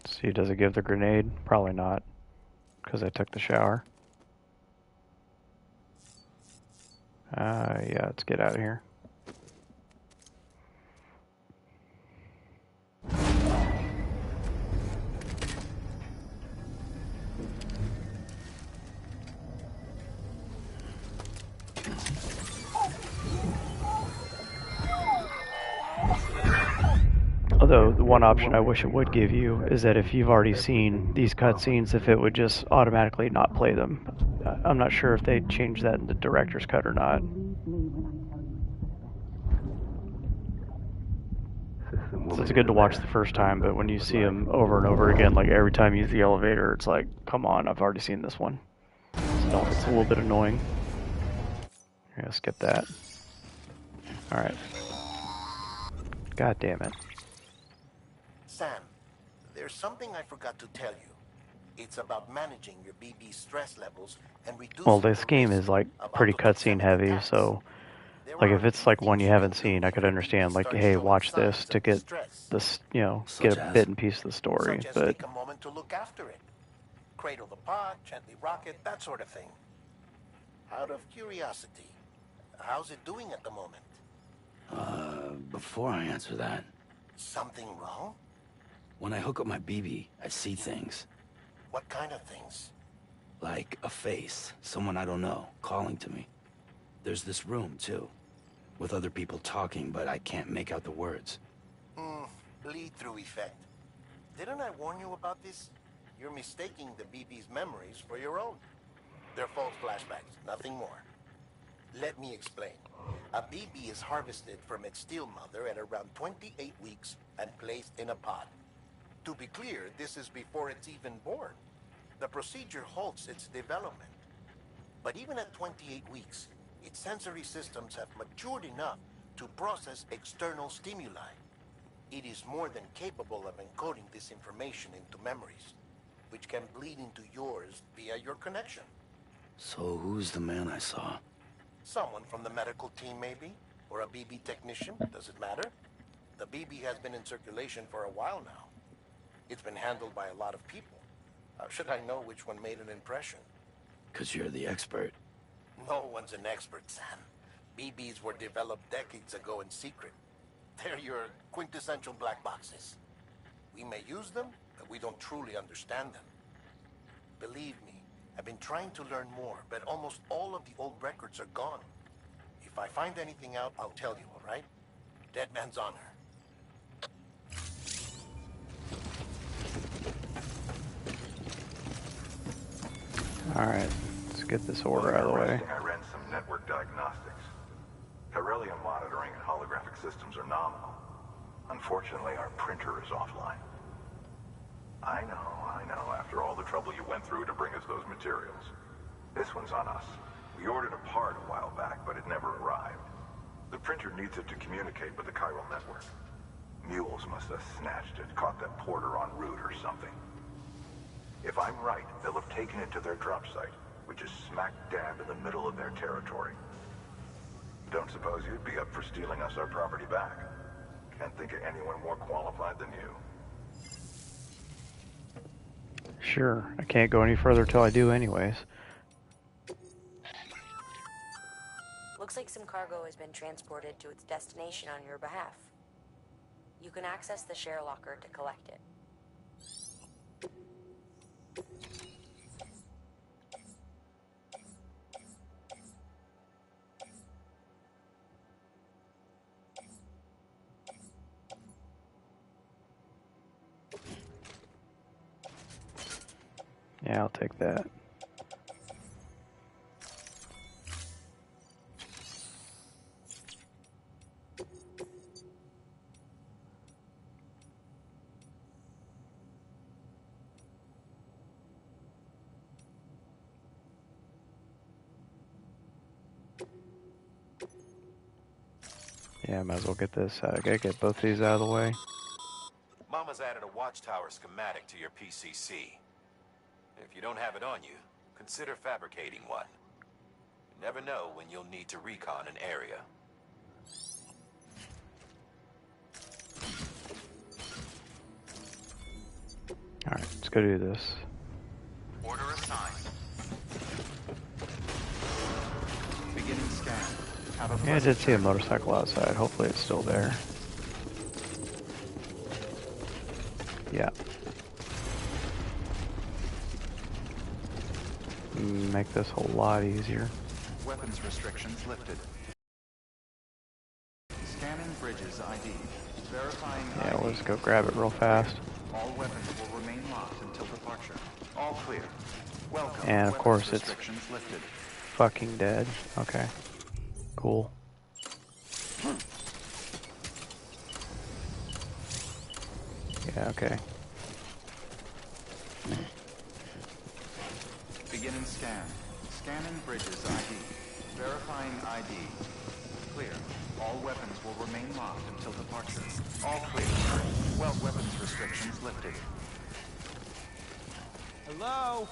S1: See, does it give the grenade? Probably not, because I took the shower. Yeah, let's get out of here. Although, the one option I wish it would give you is that if you've already seen these cutscenes, if it would just automatically not play them. I'm not sure if they changed that in the director's cut or not. So it's good to watch the first time, but when you see them over and over again, like every time you use the elevator, it's like, come on, I've already seen this one. So it's a little bit annoying. Yeah, skip that. Alright. God damn it.
S4: Sam, there's something I forgot to tell you. It's about managing your BB stress levels and reducing
S1: Well, this
S4: the
S1: game
S4: risk
S1: is like
S4: of
S1: pretty cutscene heavy,
S4: attacks.
S1: so
S4: There
S1: like
S4: are
S1: if
S4: a
S1: it's
S4: few
S1: like one
S4: things
S1: you haven't
S4: can
S1: seen,
S4: do
S1: I could
S4: if your
S1: understand
S4: BB
S1: like,
S4: starts
S1: hey,
S4: showing
S1: watch this
S4: signs
S1: to
S4: of
S1: get
S4: distress.
S1: this, you know,
S7: Such
S1: get a
S7: as?
S1: bit and piece of the story.
S4: Such as
S1: But
S4: take a moment to look after it. Cradle the pot, gently rock it, that sort of thing. Out of curiosity, how's it doing at the moment?
S7: Before I answer that,
S4: Something wrong?
S7: when I hook up my BB, I see things.
S4: What kind of things?
S7: Like a face, someone I don't know, calling to me. There's this room, too, with other people talking, but I can't make out the words.
S4: Bleed-through effect. Didn't I warn you about this? You're mistaking the BB's memories for your own. They're false flashbacks, nothing more. Let me explain. A baby is harvested from its steel mother at around 28 weeks and placed in a pod. To be clear, this is before it's even born. The procedure halts its development. But even at 28 weeks, its sensory systems have matured enough to process external stimuli. It is more than capable of encoding this information into memories, which can bleed into yours via your connection.
S7: So who's the man I saw?
S4: Someone from the medical team, maybe? Or a BB technician? Does it matter? The BB has been in circulation for a while now. It's been handled by a lot of people. How should I know which one made an impression?
S7: 'Cause you're the expert.
S4: No one's an expert, Sam. BBs were developed decades ago in secret. They're your quintessential black boxes. We may use them, but we don't truly understand them. Believe me, I've been trying to learn more, but almost all of the old records are gone. If I find anything out, I'll tell you, all right? Dead man's honor.
S1: Alright, let's get this order out of the way.
S10: I ran some network diagnostics. Corellia monitoring and holographic systems are nominal. Unfortunately, our printer is offline. I know. After all the trouble you went through to bring us those materials. This one's on us. We ordered a part a while back, but it never arrived. The printer needs it to communicate with the chiral network. Mules must have snatched it, caught that porter en route or something. If I'm right, they'll have taken it to their drop site, which is smack dab in the middle of their territory. Don't suppose you'd be up for stealing us our property back? Can't think of anyone more qualified than you.
S1: Sure, I can't go any further till I do anyways.
S5: Looks like some cargo has been transported to its destination on your behalf. You can access the share locker to collect it.
S1: Yeah, I'll take that. Yeah, might as well get this. I gotta get both these out of the way.
S2: Mama's added a watchtower schematic to your PCC. If you don't have it on you, consider fabricating one. You never know when you'll need to recon an area.
S1: Alright, let's go do this.
S8: Order assigned. Beginning scan.
S1: Yeah, I did see a motorcycle outside. Hopefully it's still there. Yeah. Make this a lot easier.
S8: Weapons restrictions lifted. Scanning bridges ID. Verifying
S1: Yeah,
S8: ID.
S1: we'll just go grab it real fast.
S8: All weapons will remain locked until departure. All clear. Welcome.
S1: And of course it's
S8: restrictions lifted.
S1: fucking dead. Okay. Cool. Yeah, okay.
S8: Beginning scan. Scanning bridges ID. Verifying ID. Clear. All weapons will remain locked until departure. All clear. Well, weapons restrictions lifted.
S14: Hello?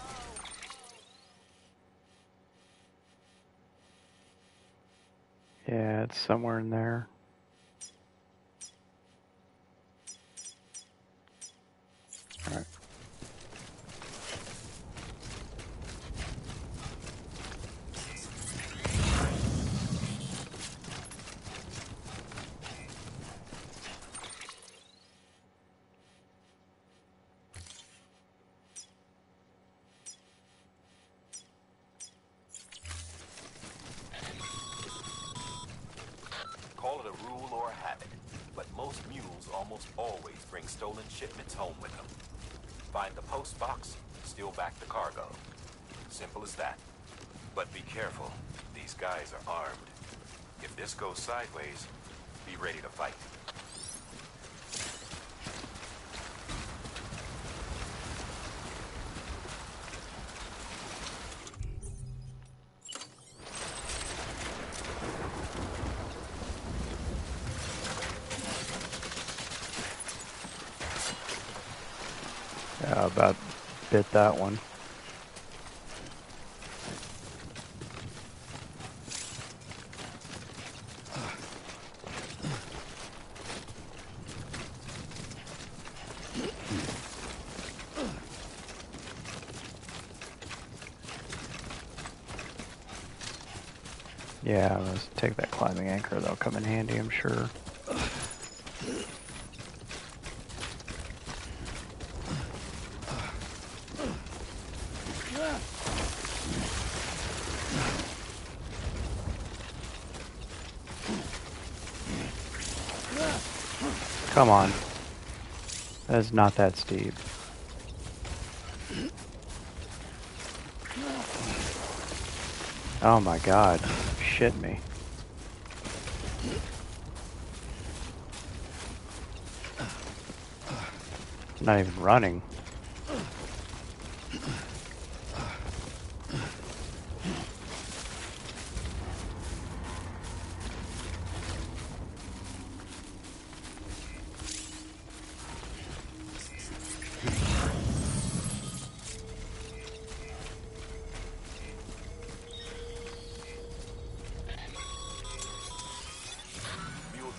S1: Yeah, it's somewhere in there. Alright.
S2: Call it a rule or a habit, but most mules almost always bring stolen shipments home with them. Find the post box, steal back the cargo. Simple as that. But be careful. These guys are armed. If this goes sideways, be ready to fight.
S1: Yeah, about bit that one. Yeah, let's take that climbing anchor. That'll come in handy, I'm sure. Come on. That is not that steep. Oh my god. Shit me. I'm not even running.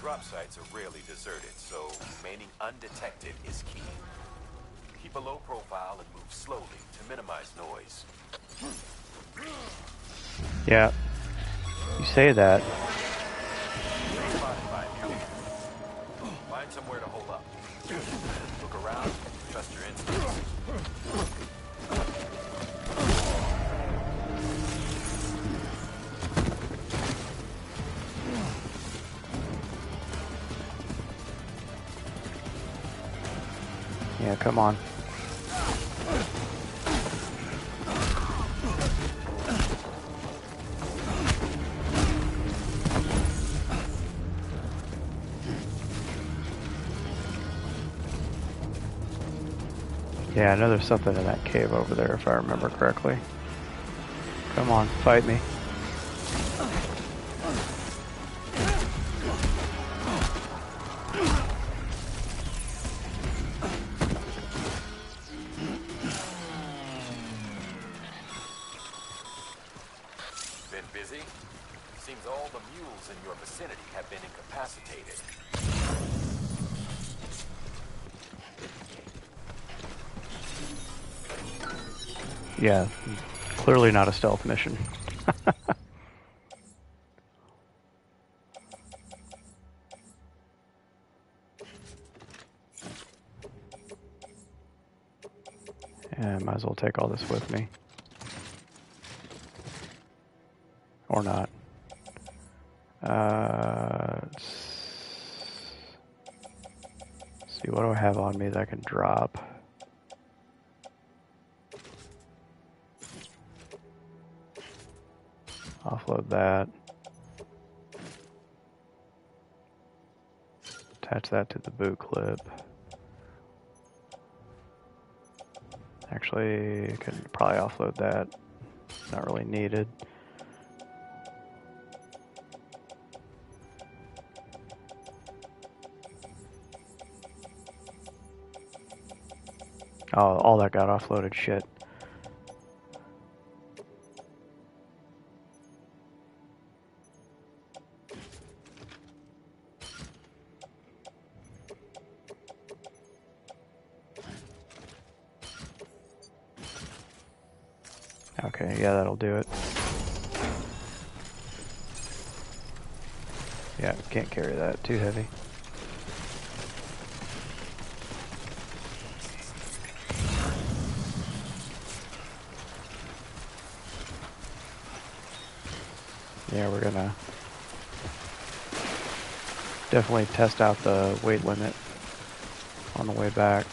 S2: Drop sites are rarely deserted, so remaining undetected is key. Keep a low profile and move slowly to minimize noise.
S1: Yeah. You say that.
S2: Find somewhere to hold up. Look around, trust your instincts.
S1: Yeah, come on. Yeah, I know there's something in that cave over there, if I remember correctly. Come on, fight me.
S2: Been busy? Seems all the mules in your vicinity have been incapacitated.
S1: Yeah, clearly not a stealth mission. Yeah, might as well take all this with me. Or not. Let's see, what do I have on me that I can drop? Offload that. Attach that to the boot clip. Actually, I could probably offload that. Not really needed. Oh, all that got offloaded, shit. Okay, yeah, that'll do it. Yeah, can't carry that, too heavy. Yeah, we're gonna definitely test out the weight limit on the way back.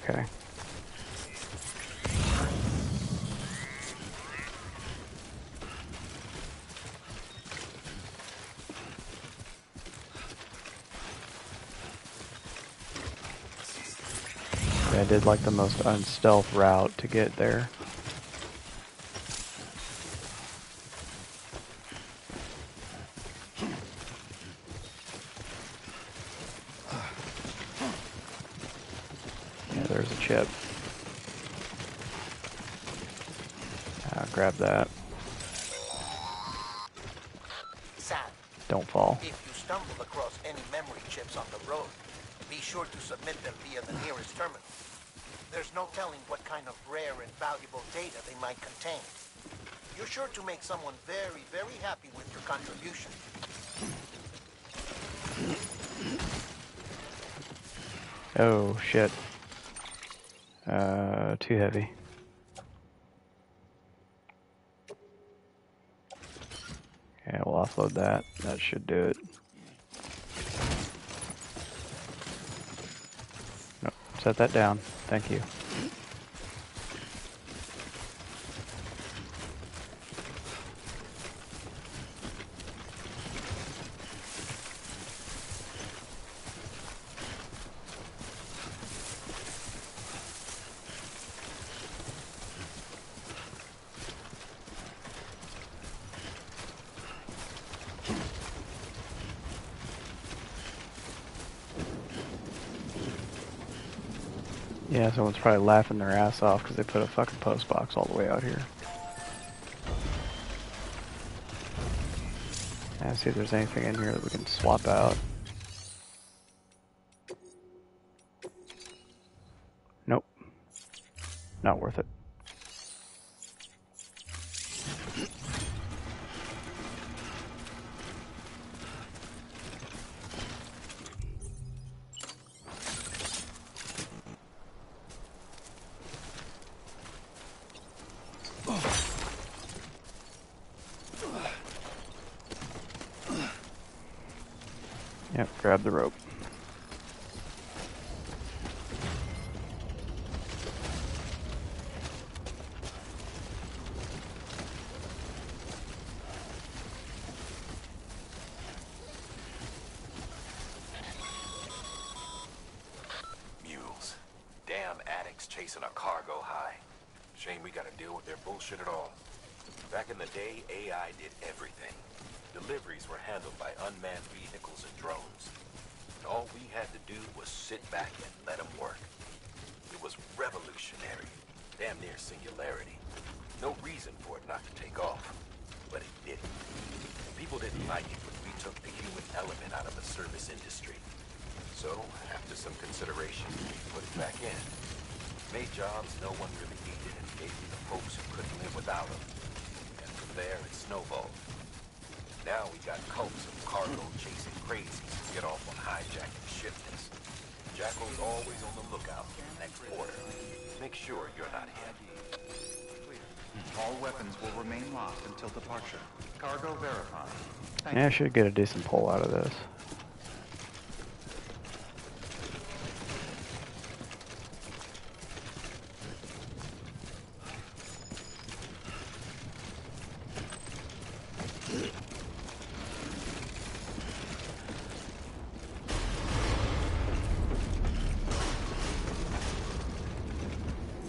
S1: Okay. Yeah, I did like the most unstealth route to get there. Yeah, there's a chip. Grab that.
S4: Sam,
S1: Don't fall.
S4: if you stumble across any memory chips on the road, be sure to submit them via the nearest terminal. There's no telling what kind of rare and valuable data they might contain. You're sure to make someone very, very happy with your contribution.
S1: Oh, shit. Too heavy. Yeah, we'll offload that. That should do it. Nope, set that down. Thank you. Yeah, someone's probably laughing their ass off because they put a fucking post box all the way out here. Let's see if there's anything in here that we can swap out. Nope. Not worth it. Yep, grab the rope.
S2: Mules. Damn addicts chasing a cargo high. Shame we gotta deal with their bullshit at all. Back in the day, AI did everything. Deliveries were handled by unmanned vehicles and drones. All we had to do was sit back and let them work. It was revolutionary, damn near singularity. No reason for it not to take off, but it didn't. People didn't like it when we took the human element out of the service industry. So, after some consideration, we put it back in. Made jobs no one really needed and gave them to folks who couldn't live without them. And from there, it snowballed. Now we got cults of cargo chasing crazies who get off on hijacking shipments. Jackal's always on the lookout for the next order. Make sure you're not hit.
S8: All weapons will remain locked until departure. Cargo verified.
S1: Yeah, I should get a decent pull out of this.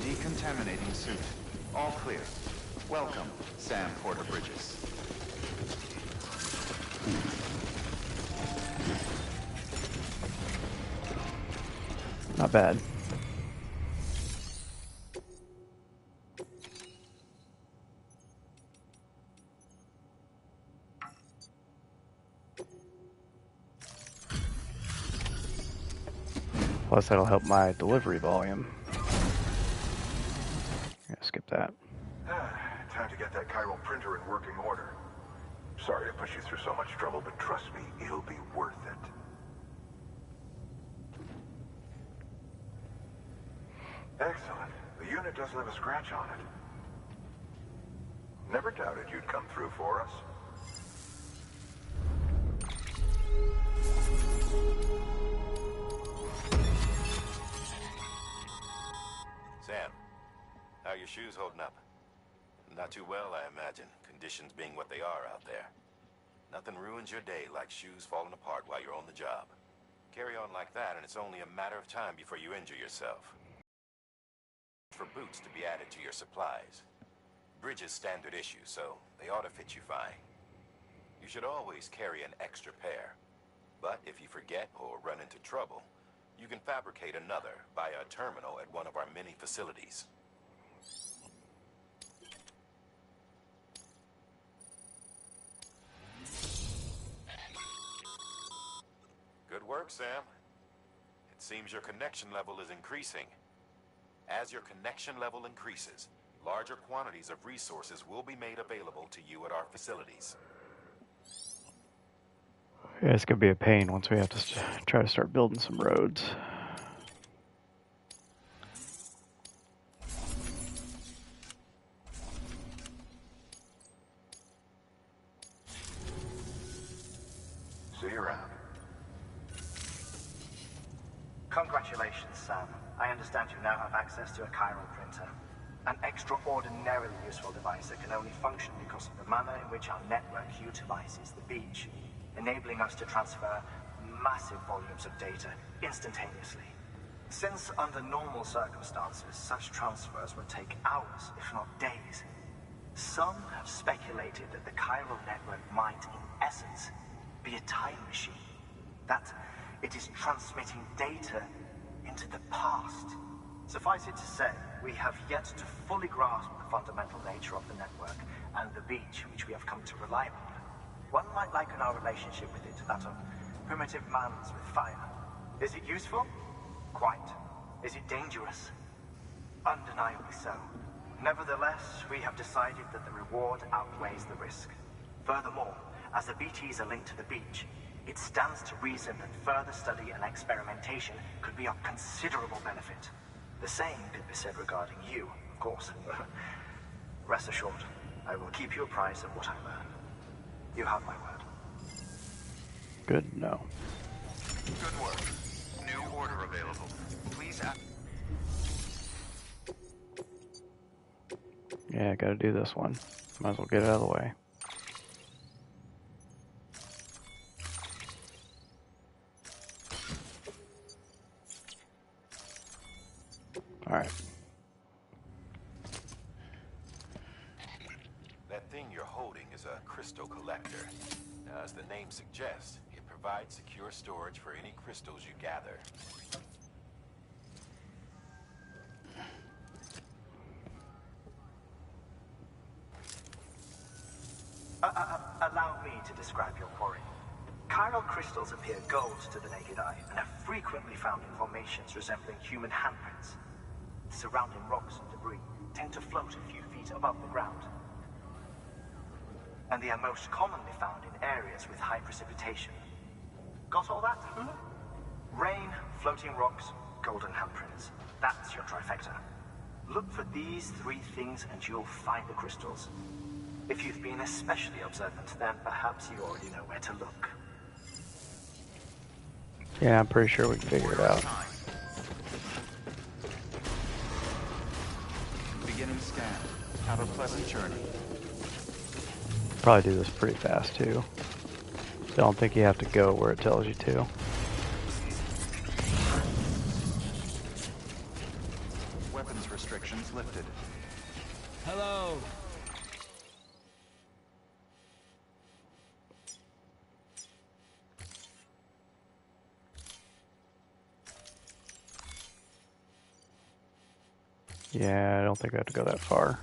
S8: Decontaminating suit. All clear. Welcome, Sam Porter Bridges.
S1: Not bad. Plus that'll help my delivery volume. Yeah, skip that.
S10: Time to get that chiral printer in working order. Sorry to put you through so much trouble, but trust me, it'll be worth it. Excellent. The unit doesn't have a scratch on it. Never doubted you'd come through for us.
S2: How are your shoes holding up? Not too well, I imagine, conditions being what they are out there. Nothing ruins your day like shoes falling apart while you're on the job. Carry on like that, and it's only a matter of time before you injure yourself. For boots to be added to your supplies. Bridges standard issue, so they ought to fit you fine. You should always carry an extra pair. But if you forget or run into trouble, you can fabricate another via a terminal at one of our many facilities. Good work, Sam. It seems your connection level is increasing. As your connection level increases, larger quantities of resources will be made available to you at our facilities.
S1: Yeah, it's gonna be a pain once we have to try to start building some roads.
S10: See you around.
S9: Congratulations, Sam. I understand you now have access to a chiral printer. An extraordinarily useful device that can only function because of the manner in which our network utilizes the beach, enabling us to transfer massive volumes of data instantaneously. Since under normal circumstances, such transfers would take hours, if not days, some have speculated that the chiral network might, in essence, be a time machine. That it is transmitting data into the past. Suffice it to say, we have yet to fully grasp the fundamental nature of the network and the beach which we have come to rely upon. One might liken our relationship with it to that of primitive mans with fire. Is it useful? Quite. Is it dangerous? Undeniably so. Nevertheless, we have decided that the reward outweighs the risk. Furthermore, as the BTs are linked to the beach, it stands to reason that further study and experimentation could be of considerable benefit. The same could be said regarding you, of course. Rest assured, I will keep you apprised of what I learn. You have my word.
S1: Good to know.
S8: Good work. New order available. Please act.
S1: Yeah, gotta do this one. Might as well get it out of the way. Alright.
S2: That thing you're holding is a crystal collector. Now, as the name suggests, it provides secure storage for any crystals you gather.
S9: Allow me to describe your quarry. Chiral crystals appear gold to the naked eye and are frequently found in formations resembling human handprints. Surrounding rocks and debris tend to float a few feet above the ground. And they are most commonly found in areas with high precipitation. Got all that? Rain, floating rocks, golden handprints. That's your trifecta. Look for these three things and you'll find the crystals. If you've been especially observant, then perhaps you already know where to look.
S1: Yeah, I'm pretty sure we can figure it out.
S8: Beginning scan. Have a pleasant journey.
S1: Probably do this pretty fast too. I don't think you have to go where it tells you to.
S8: Weapons restrictions lifted.
S7: Hello.
S1: Yeah, I don't think I have to go that far.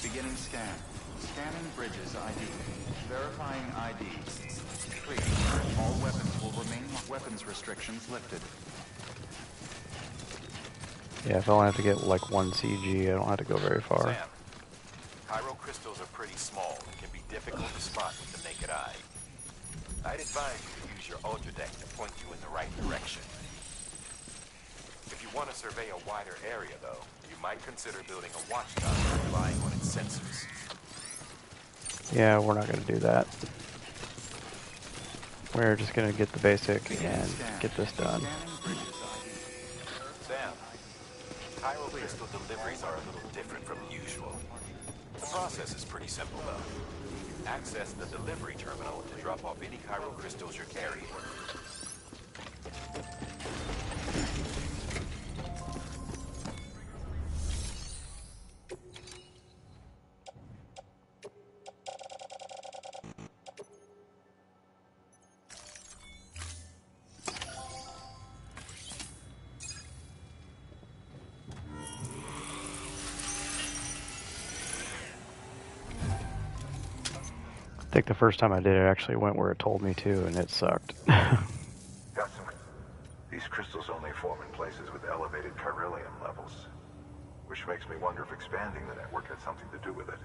S8: Beginning scan. Scanning bridges ID. Verifying ID. Clear. All weapons will remain. Weapons restrictions lifted.
S1: Yeah, if I only have to get like 1 CG, I don't have to go very far.
S2: Sam, chiral crystals are pretty small and can be difficult to spot with the naked eye. I'd advise you to use your ultra deck to point you in the right direction. If you want to survey a wider area, though, you might consider building a watchtower relying on its sensors.
S1: Yeah, we're not going to do that. We're just going to get the basic and get this done.
S2: Sam, Chiral crystal deliveries are a little different from usual. The process is pretty simple, though. Access the delivery terminal to drop off any chiral crystals you're carrying.
S1: I think the first time I did it actually went where it told me to, and it sucked.
S10: Got some. These crystals only form in places with elevated chiralium levels, which makes me wonder if expanding the network had something to do with it.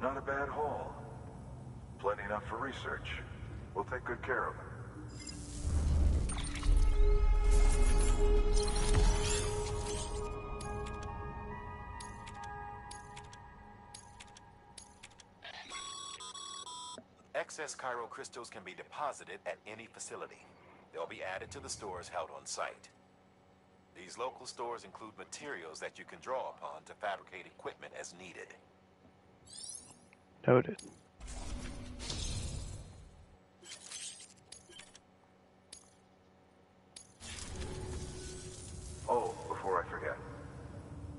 S10: Not a bad haul. Plenty enough for research. We'll take good care of it.
S2: Excess chiral crystals can be deposited at any facility. They'll be added to the stores held on site. These local stores include materials that you can draw upon to fabricate equipment as needed.
S1: Noted.
S10: Oh, before I forget,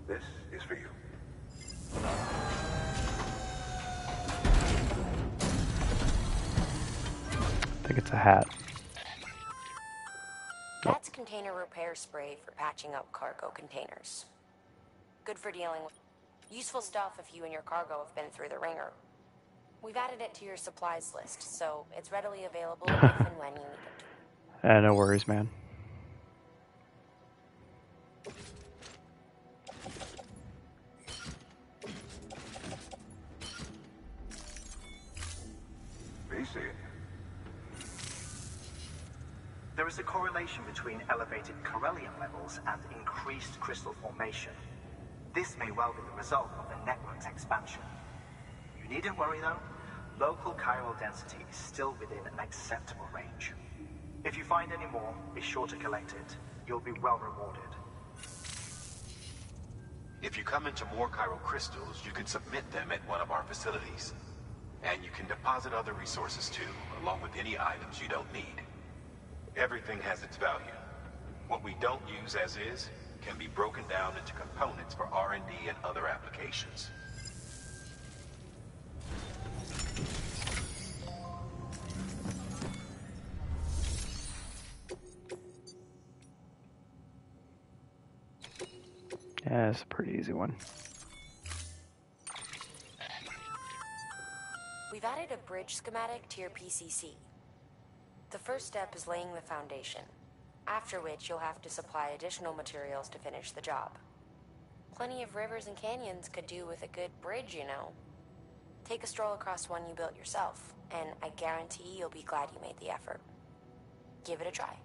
S10: this is for you.
S1: I think it's a hat.
S5: That's container repair spray for patching up cargo containers. Good for dealing with useful stuff if you and your cargo have been through the ringer. We've added it to your supplies list, so it's readily available if and when you need it.
S1: No worries, man.
S14: There is a correlation between elevated chiralium levels and increased crystal formation. This may well be the result of the network's expansion. You needn't worry though. Local chiral density is still within an acceptable range. If you find any more, be sure to collect it. You'll be well rewarded.
S2: If you come into more chiral crystals, you can submit them at one of our facilities. And you can deposit other resources too, along with any items you don't need. Everything has its value. What we don't use as is can be broken down into components for R&D and other applications.
S1: Yeah, it's a pretty easy one.
S5: We've added a bridge schematic to your PCC. The first step is laying the foundation, after which you'll have to supply additional materials to finish the job. Plenty of rivers and canyons could do with a good bridge, you know. Take a stroll across one you built yourself, and I guarantee you'll be glad you made the effort. Give it a try.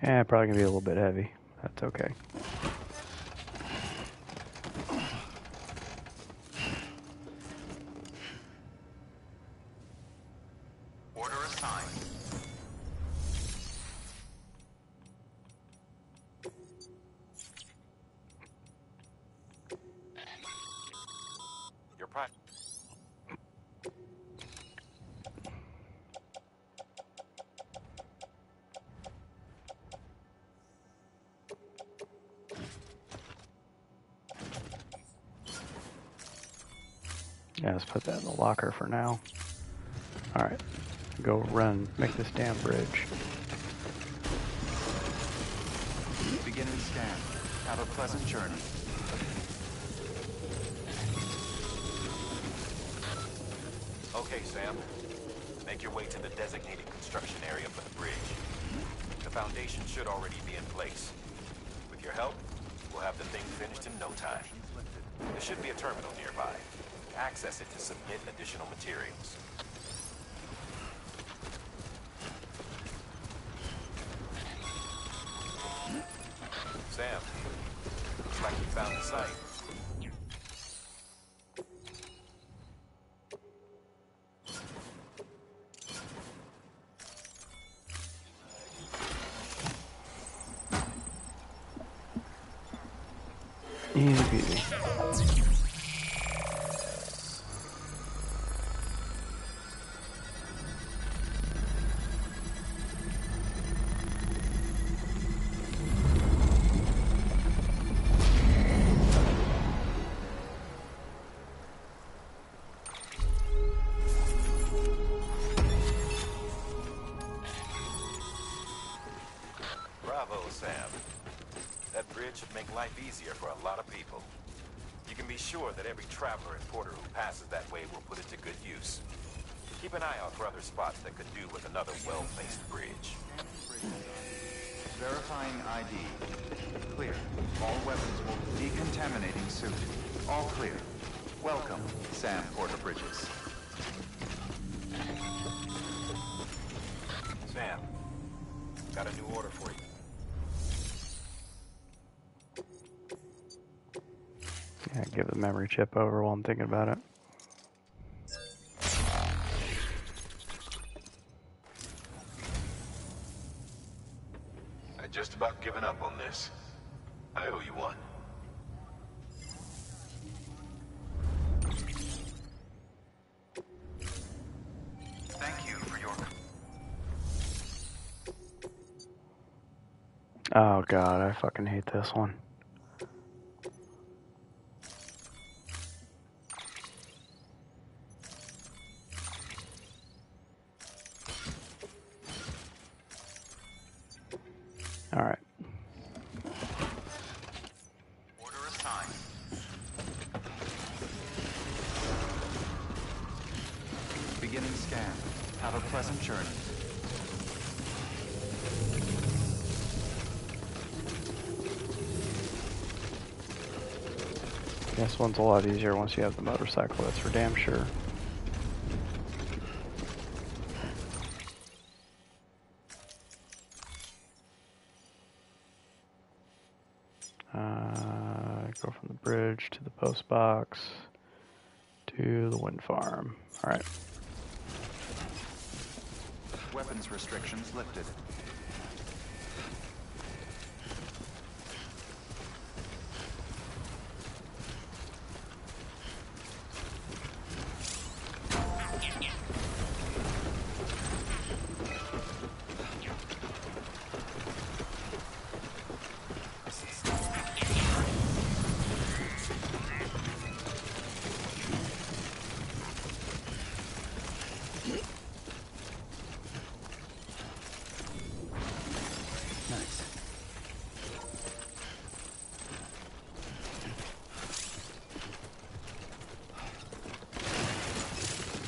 S1: Yeah, probably gonna be a little bit heavy. That's okay.
S12: Order assigned.
S2: Your prime.
S1: Yeah, let's put that in the locker for now. Alright. Go run, make this damn bridge.
S8: Beginning scan. Have a pleasant journey.
S2: Okay, Sam. Make your way to the designated construction area for the bridge. The foundation should already be in place. With your help, we'll have the thing finished in no time. There should be a terminal nearby. Access it to submit additional materials. Sam, looks like you found the site.
S1: Easy peasy.
S2: Bravo, Sam. That bridge should make life easier for a lot of people. You can be sure that every traveler and porter who passes that way will put it to good use. Keep an eye out for other spots that could do with another well-placed bridge.
S8: Verifying ID. Clear. All weapons will be decontaminating suit. All clear. Welcome, Sam Porter Bridges.
S2: Sam, got a new order for you.
S1: Yeah, give the memory chip over while I'm thinking about it.
S2: I just about given up on this. I owe you one.
S8: Thank you for your...
S1: Oh god, I fucking hate this one. Alright.
S8: Order assigned. Beginning scan. Have a pleasant journey.
S1: This one's a lot easier once you have the motorcycle, that's for damn sure. Go from the bridge to the post box to the wind farm. Alright.
S8: Weapons restrictions lifted.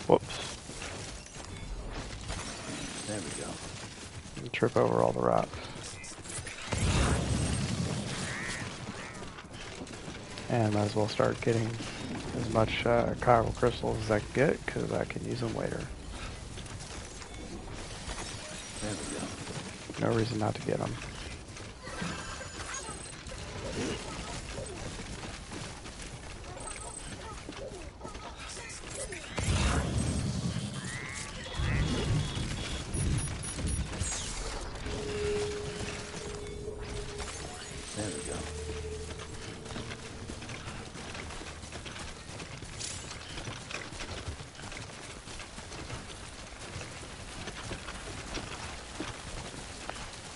S1: Whoops.
S7: There we go.
S1: Trip over all the rocks. And might as well start getting as much chiral crystals as I can get, because I can use them later.
S7: There we go.
S1: No reason not to get them.
S7: There we go.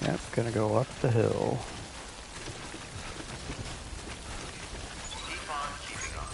S1: Yep, gonna go up the hill.
S14: Keep on keeping on.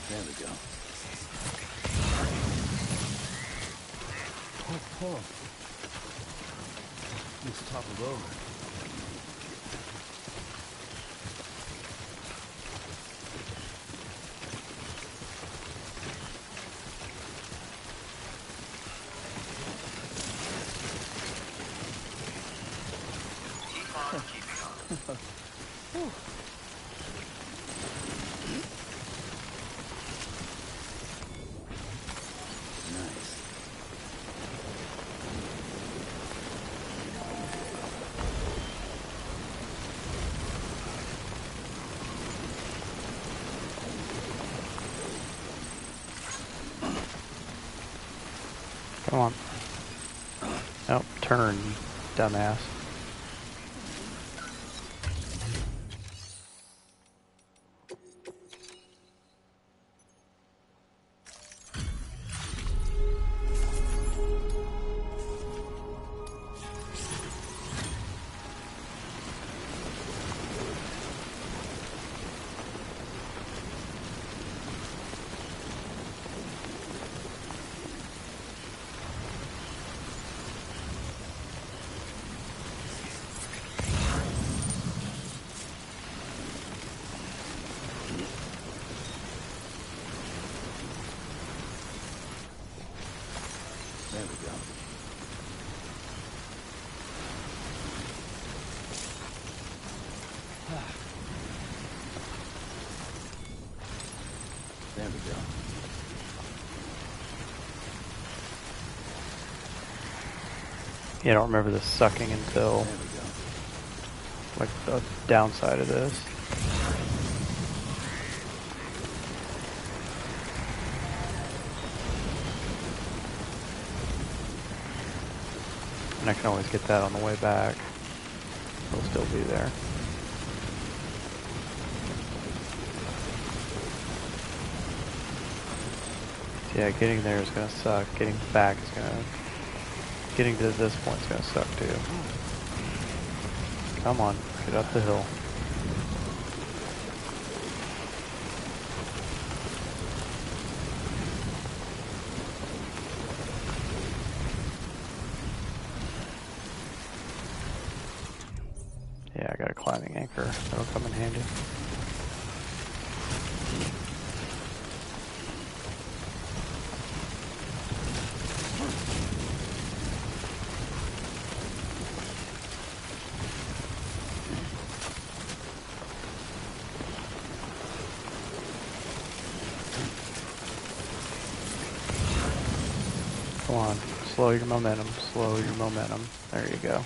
S7: There we go. Oh. Looks toppled over.
S1: Come on. Nope, turn, you dumbass.
S7: There we go. There we go.
S1: Yeah, I don't remember this sucking until like the downside of this. And I can always get that on the way back. It'll still be there. So yeah, getting there is gonna suck. Getting back is gonna... Getting to this point is gonna suck too. Come on, get up the hill. Yeah, I got a climbing anchor. That'll come in handy. Come on, slow your momentum, slow your momentum. There you go.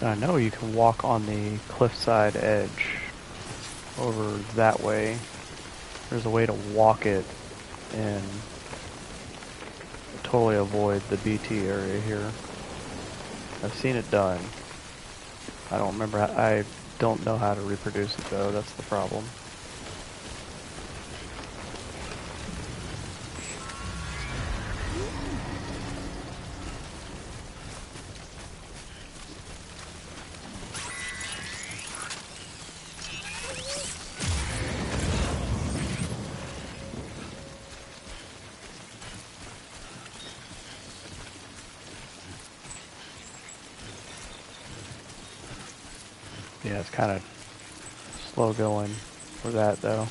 S1: I know you can walk on the cliffside edge over that way. There's a way to walk it and totally avoid the BT area here. I've seen it done. I don't remember, I don't know how to reproduce it though, that's the problem. Yeah, it's kind of slow going for that though.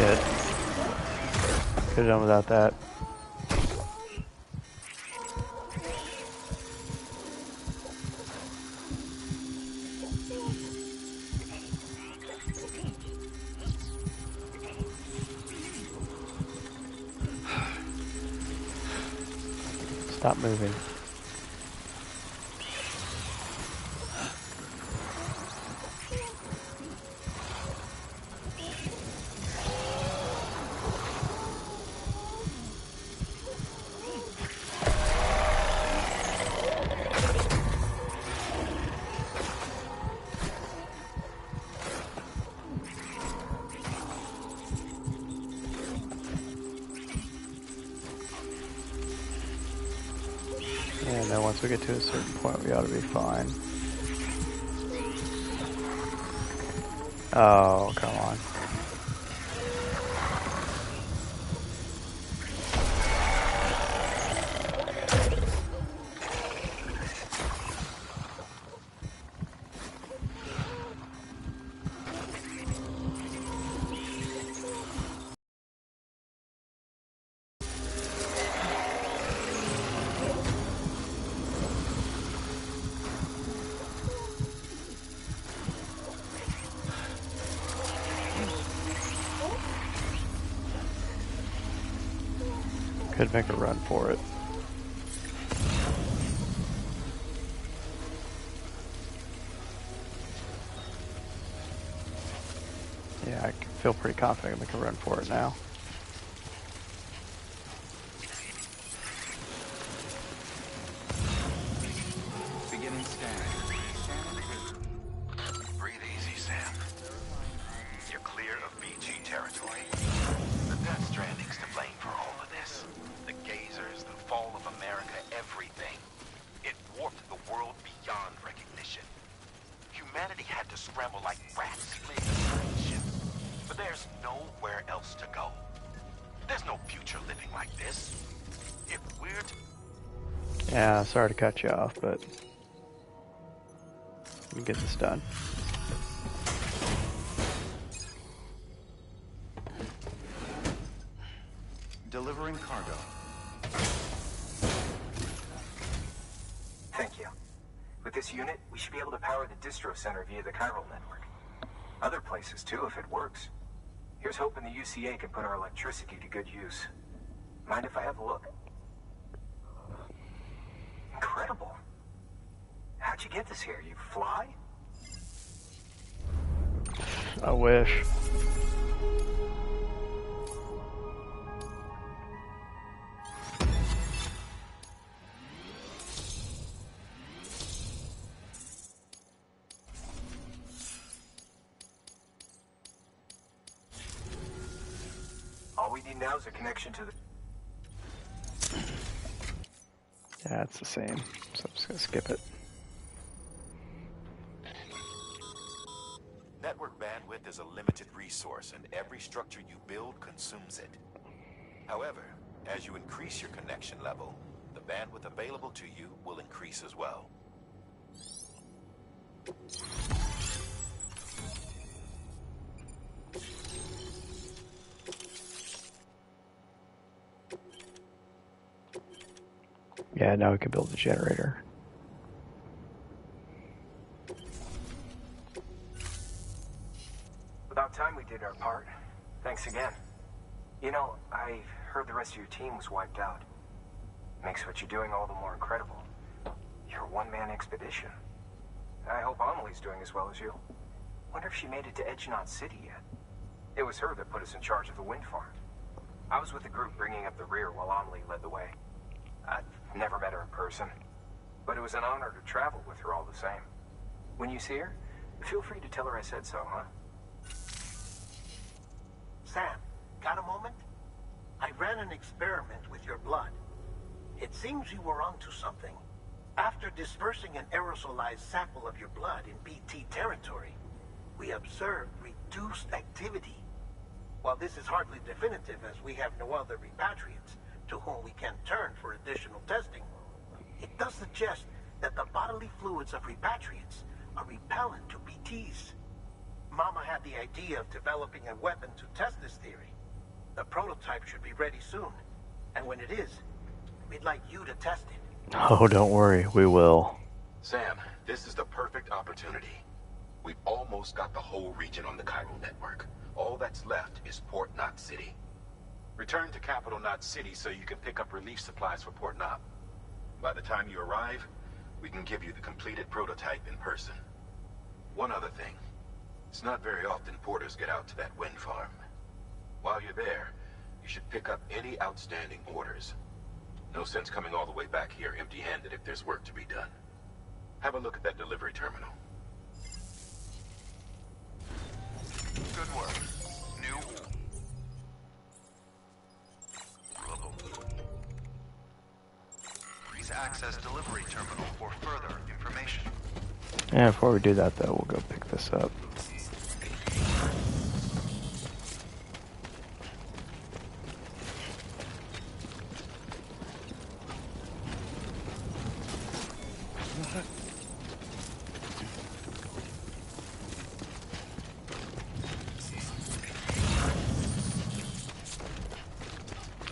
S1: Shit. Could have done without that. Stop moving. know once we get to a certain point, we ought to be fine. Oh, come on. Could make a run for it. Yeah, I feel pretty confident we can run for it now.
S8: Beginning scan.
S2: Breathe easy, Sam. You're clear of BG territory. The Death Stranding's to blame for all of this. The gazers, the fall of America, everything. It warped the world beyond recognition. Humanity had to scramble like rats fleeing a spaceship. But there's nowhere else to go. There's no future living like this. If we're
S1: Yeah, sorry to cut you off, but we can get this done.
S8: Delivering cargo.
S9: Thank you. With this unit, we should be able to power the distro center via the chiral network. Other places too, if it works. Here's hoping the UCA can put our electricity to good use. Mind if I have a look? Incredible. How'd you get this here? You fly?
S1: I wish.
S9: All we need now is a connection to the...
S1: Yeah, it's the same. So I'm just gonna skip it.
S2: Network bandwidth is a limited resource, and every structure you build consumes it. However, as you increase your connection level, the bandwidth available to you will increase as well.
S1: Yeah, now we can build the generator.
S9: About time we did our part. Thanks again. You know, I heard the rest of your team was wiped out. Makes what you're doing all the more incredible. You're a one-man expedition. I hope Amelie's doing as well as you. Wonder if she made it to Edgenot City yet. It was her that put us in charge of the wind farm. I was with the group bringing up the rear while Amelie led the way. I've never met her in person, but it was an honor to travel with her all the same. When you see her, feel free to tell her I said so, huh?
S4: Sam, got a moment? I ran an experiment with your blood. It seems you were onto something. After dispersing an aerosolized sample of your blood in BT territory, we observed reduced activity. While this is hardly definitive, as we have no other repatriates to whom we can turn for additional testing, it does suggest that the bodily fluids of repatriates are repellent to BTs. Mama had the idea of developing a weapon to test this theory. The prototype should be ready soon, and when it is, we'd like you to test it.
S1: Oh, don't worry, we will.
S2: Sam, this is the perfect opportunity. We've almost got the whole region on the chiral network. All that's left is Port Knot City. Return to Capital Knot City so you can pick up relief supplies for Port Knot. By the time you arrive, we can give you the completed prototype in person. One other thing. It's not very often porters get out to that wind farm. While you're there, you should pick up any outstanding orders. No sense coming all the way back here empty-handed if there's work to be done. Have a look at that delivery terminal.
S12: Good work. New... Freeze active.
S8: access delivery terminal for further information.
S1: Yeah, before we do that though, we'll go pick this up.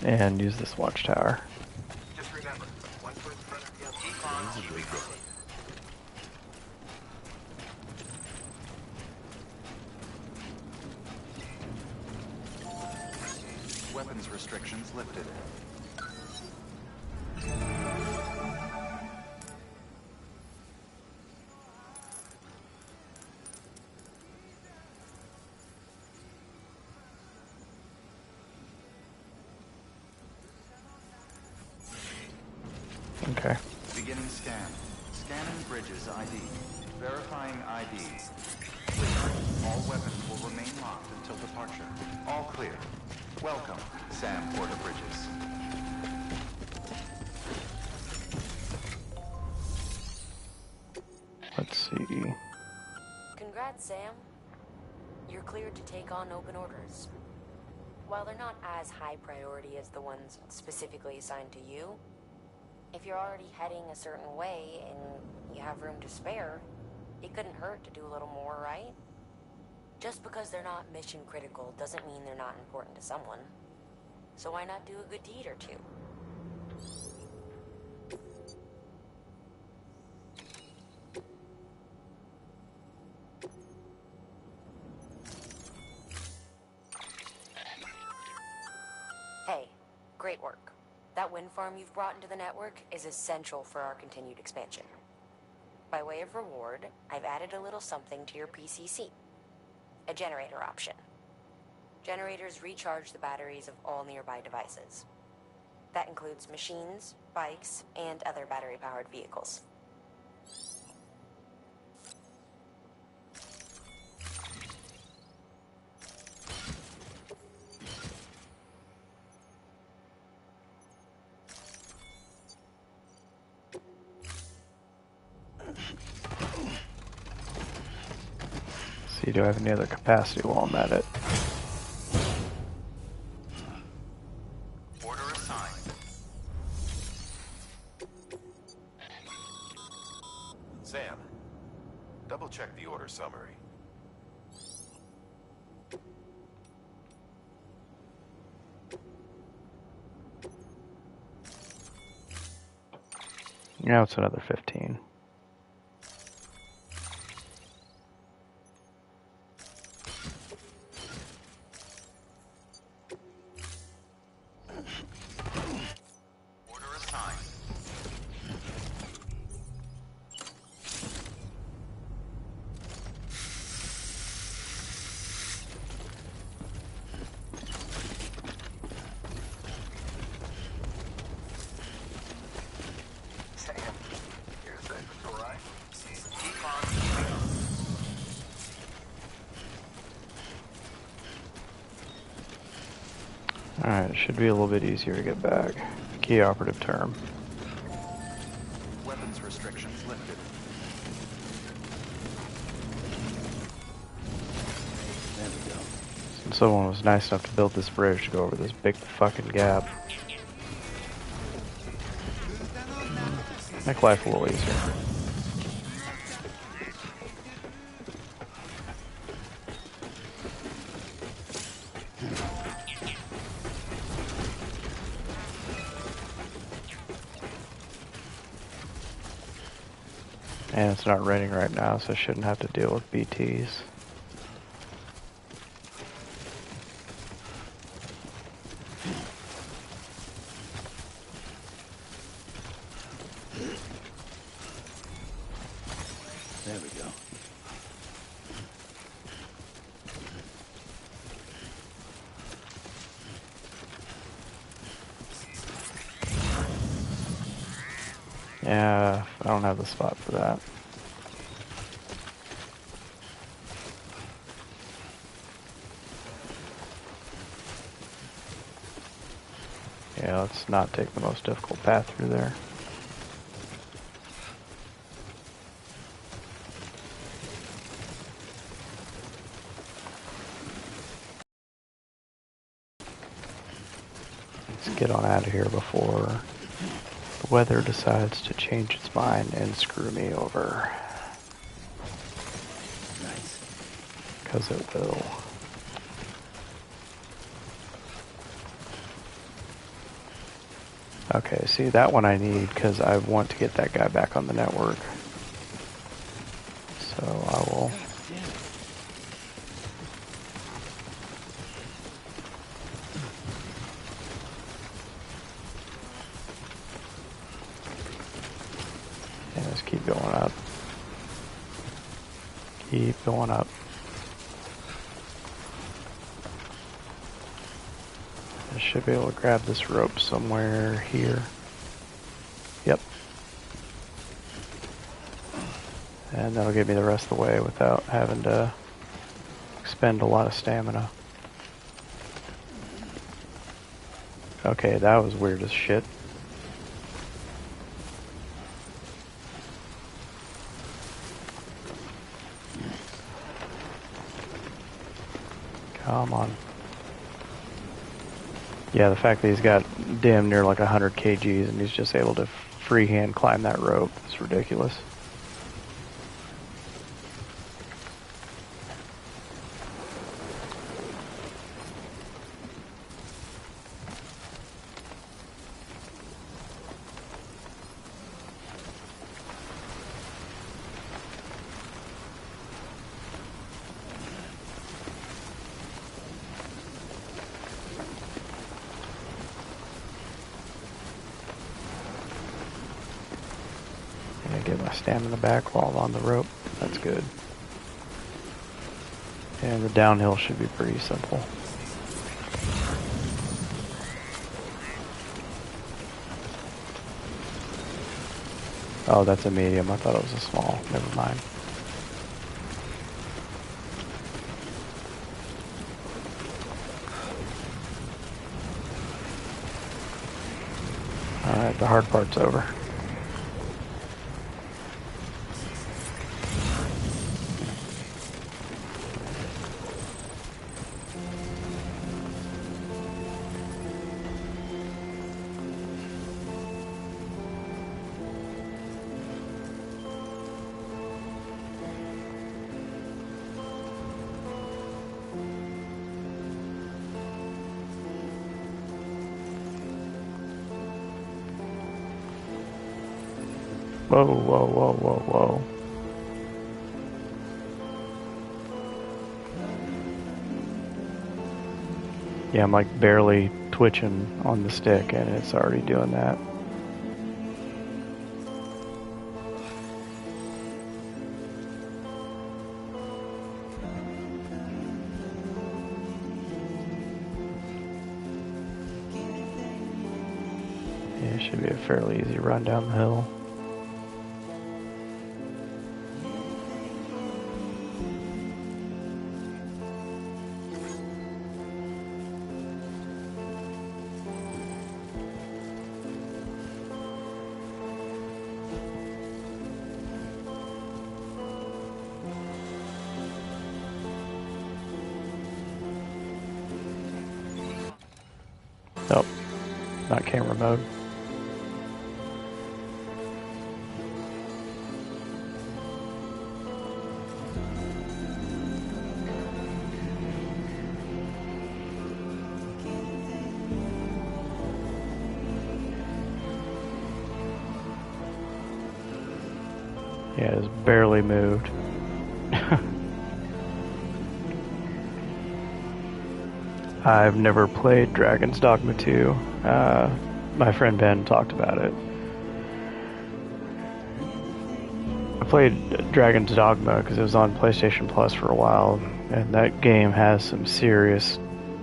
S1: And use this watchtower.
S14: Just remember, once we're in front of the other
S8: Weapons restrictions lifted.
S1: Okay.
S8: Beginning scan. Scanning bridges ID. Verifying ID. Clear. All weapons will remain locked until departure. All clear. Welcome, Sam Porter Bridges.
S1: Let's see.
S5: Congrats, Sam. You're cleared to take on open orders. While they're not as high priority as the ones specifically assigned to you, if you're already heading a certain way and you have room to spare, it couldn't hurt to do a little more, right? Just because they're not mission critical doesn't mean they're not important to someone. So why not do a good deed or two? Hey, great work. That wind farm you've brought into the network is essential for our continued expansion. By way of reward, I've added a little something to your PCC. A generator option. Generators recharge the batteries of all nearby devices. That includes machines, bikes, and other battery-powered vehicles.
S1: See, do I have any other capacity while I'm at it?
S8: Order assigned.
S2: Sam, double-check the order summary.
S1: Now it's another 15.
S8: Order assigned.
S10: Sam, you're safe, it's all right?
S8: Keep on keeping on.
S1: Alright, it should be a little bit easier to get back. Key operative term.
S8: Weapons restrictions lifted.
S7: There we go.
S1: Someone was nice enough to build this bridge to go over this big fucking gap. Make life a little easier. And it's not raining right now, so I shouldn't have to deal with BTs.
S7: There we go.
S1: Yeah, I don't have the spot for that. Yeah, let's not take the most difficult path through there. get on out of here before the weather decides to change its mind and screw me over.
S7: Nice.
S1: Because it will. Okay, see, that one I need because I want to get that guy back on the network. So I will... Yeah, just keep going up. Keep going up. I should be able to grab this rope somewhere here. Yep. And that'll get me the rest of the way without having to expend a lot of stamina. Okay, that was weird as shit. Come on. Yeah, the fact that he's got damn near like 100 kgs and he's just able to freehand climb that rope is ridiculous. Get my stamina back while I'm on the rope. That's good. And the downhill should be pretty simple. Oh, that's a medium. I thought it was a small. Never mind. Alright, the hard part's over. Whoa, whoa, whoa, whoa, whoa. Yeah, I'm like barely twitching on the stick and it's already doing that. Yeah, it should be a fairly easy run down the hill. Nope, not camera mode. Yeah, it's barely moved. I've never played Dragon's Dogma 2. My friend Ben talked about it. I played Dragon's Dogma because it was on PlayStation Plus for a while, and that game has some serious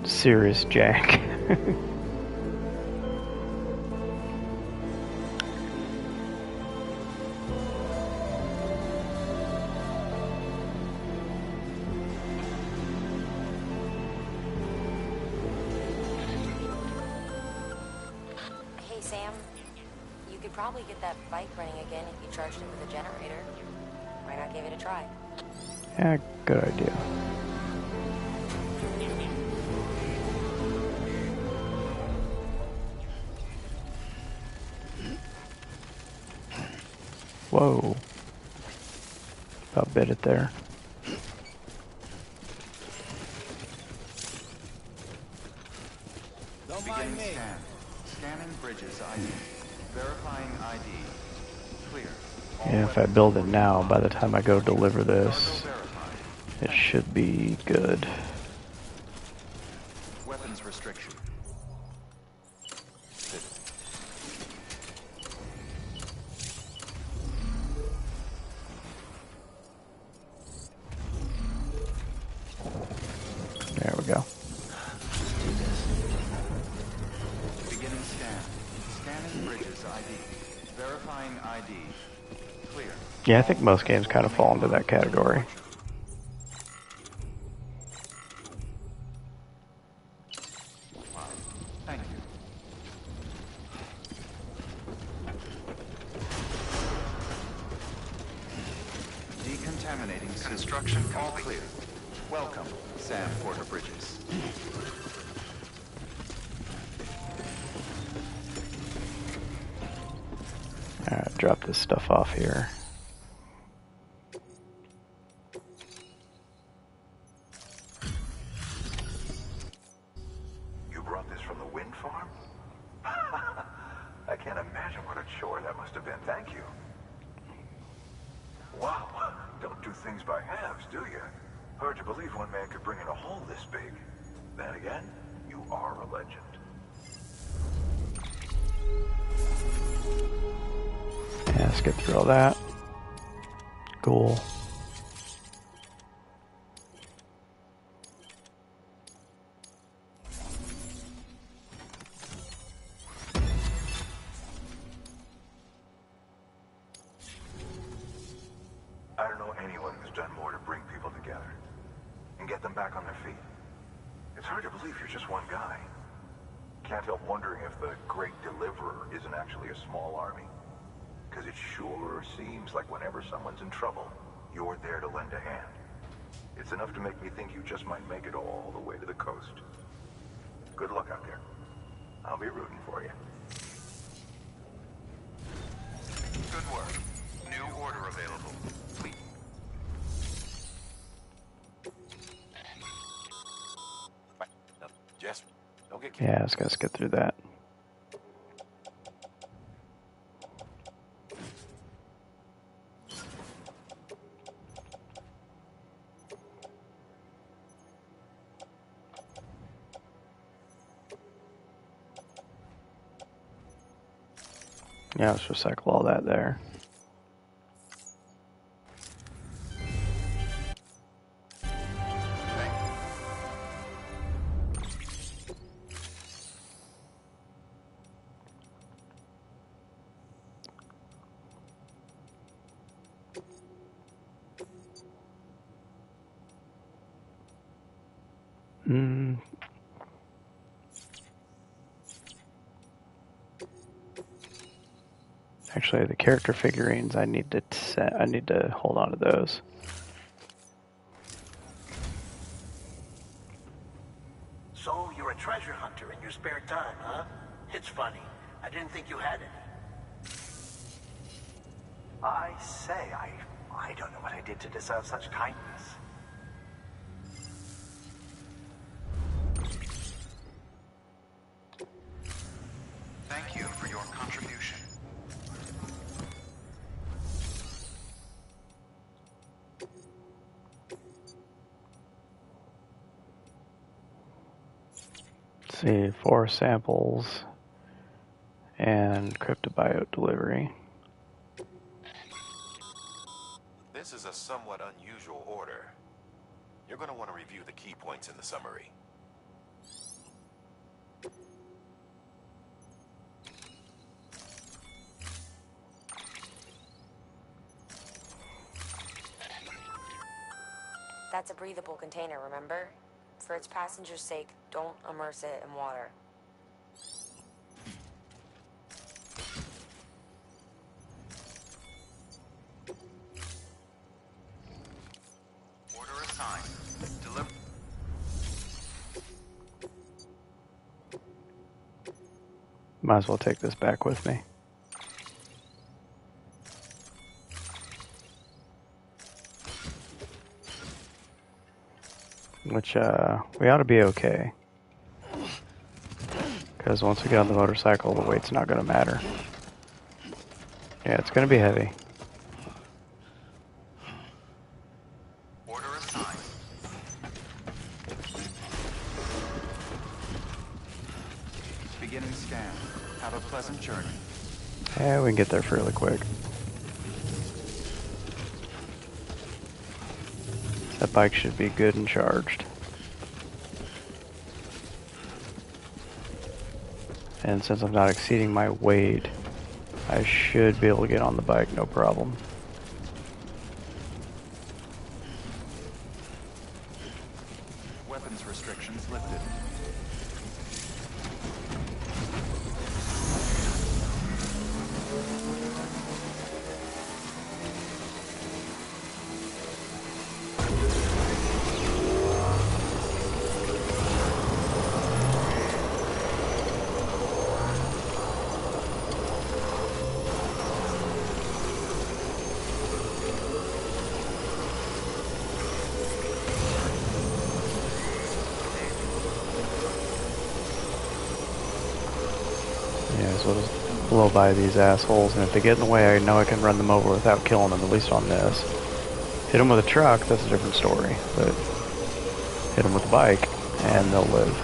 S1: jank.
S5: Hey, Sam. You could probably get that bike running again if you charged it with a generator. Why not give it a try?
S1: Yeah, good idea. Whoa. About bit it there.
S8: Beginning scan. Scanning bridges ID. Verifying ID. Clear.
S1: And if I build it now, by the time I go deliver this, it should be good.
S8: Weapons restriction.
S1: There we go.
S8: Beginning scan. Scanning bridges ID. Verifying ID. Clear.
S1: Yeah, I think most games kind of fall into that category.
S8: Thank you. Decontaminating construction all clear. Welcome, Sam Porter Bridges.
S1: Alright, drop this stuff off here.
S10: You brought this from the wind farm? I can't imagine what a chore that must have been. Thank you. Wow, don't do things by halves, do you? Hard to believe one man could bring in a hole this big. Then again, you are a legend.
S1: Yeah, let's get through all that. Cool.
S10: I don't know anyone who's done more to bring people together and get them back on their feet. It's hard to believe you're just one guy. Can't help wondering if the Great Deliverer isn't actually a small army. Because it sure seems like whenever someone's in trouble, you're there to lend a hand. It's enough to make me think you just might make it all the way to the coast. Good luck out there. I'll be rooting for you.
S8: Good work. New order available. Please.
S2: Jess, don't get
S1: Yeah, let's get through that. Yeah, let's recycle all that there. Actually, the character figurines, I need to hold on to those.
S4: So you're a treasure hunter in your spare time, huh? It's funny. I didn't think you had any.
S14: I say, I don't know what I did to deserve such kindness.
S8: Thank you for your contribution.
S1: Let's see, 4 samples and cryptobiote delivery.
S2: This is a somewhat unusual order. You're going to want to review the key points in the summary.
S5: That's a breathable container, remember? For its passengers' sake, don't immerse it in water.
S8: Order assigned. Deliver.
S1: Might as well take this back with me. which we ought to be okay. Because once we get on the motorcycle, the weight's not going to matter. Yeah, it's going to be heavy.
S8: Order assigned. Beginning scan. Have a pleasant journey.
S1: Yeah, we can get there fairly quick. That bike should be good and charged. And since I'm not exceeding my weight, I should be able to get on the bike, no problem.
S8: Weapons restrictions lifted.
S1: Yeah, so I'll just blow by these assholes, and if they get in the way, I know I can run them over without killing them, at least on this. Hit them with a truck, that's a different story, but hit them with a bike, and they'll live.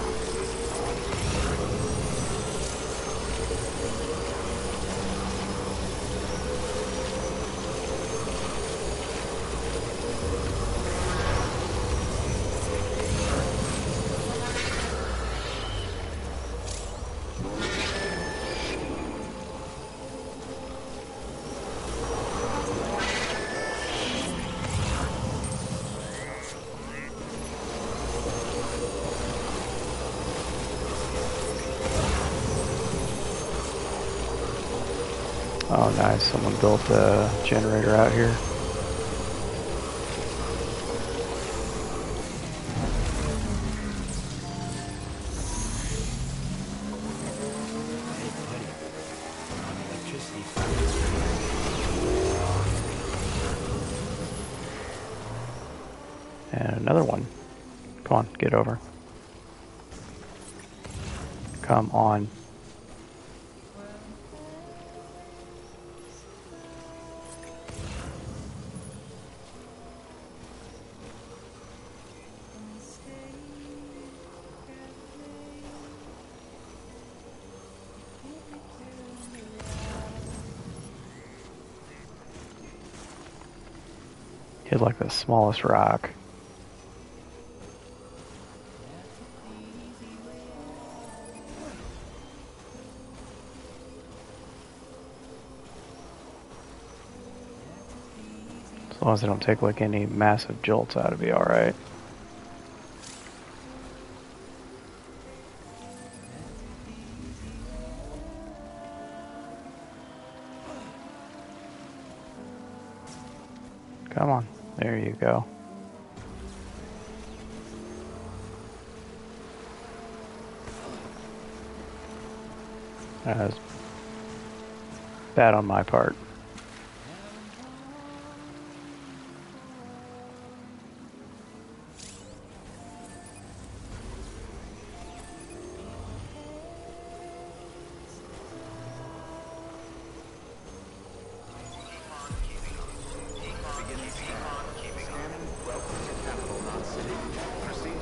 S1: Oh nice, someone built a generator out here. And another one. Come on, get over. Come on. Hit like the smallest rock. As long as I don't take like any massive jolts out, it'll be alright. Come on, there you go. That was bad on my part.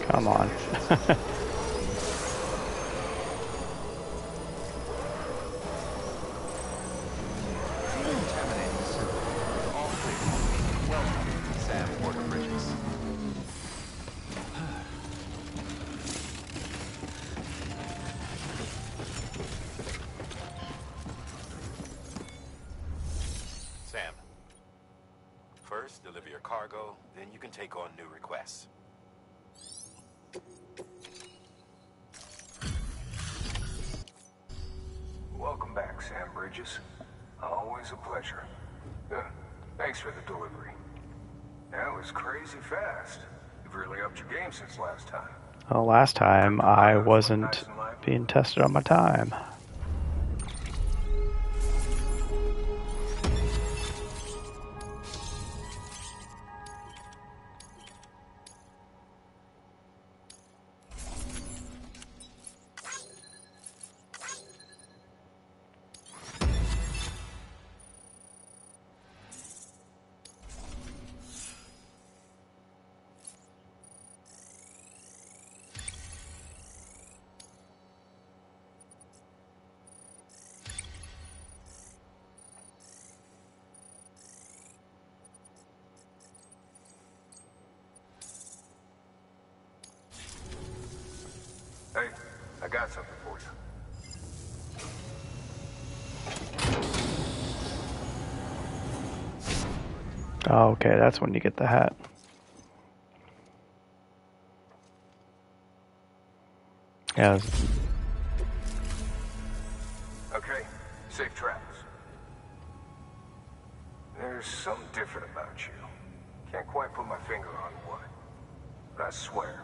S1: Come on.
S2: Sam, first deliver your cargo, then you can take on new requests.
S15: Welcome back, Sam Bridges. Always a pleasure. Thanks for the delivery. That was crazy fast. You've really upped your game since last time.
S1: Well, last time I wasn't being tested on my time.
S15: got something for you.
S1: Oh, okay, that's when you get the hat. Yeah.
S15: Okay, safe travels. There's something different about you. Can't quite put my finger on what. But I swear,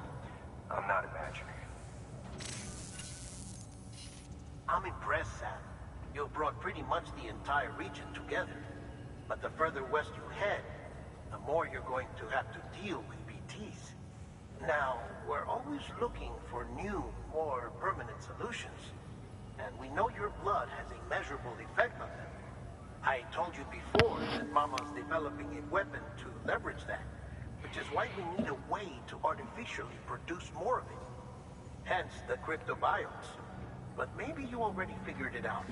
S15: I'm not imagining it.
S4: I'm impressed, Sam. You've brought pretty much the entire region together. But the further west you head, the more you're going to have to deal with BTs. Now, we're always looking for new, more permanent solutions. And we know your blood has a measurable effect on them. I told you before that Mama's developing a weapon to leverage that, which is why we need a way to artificially produce more of it. Hence the cryptobiotes. But maybe you already figured it out.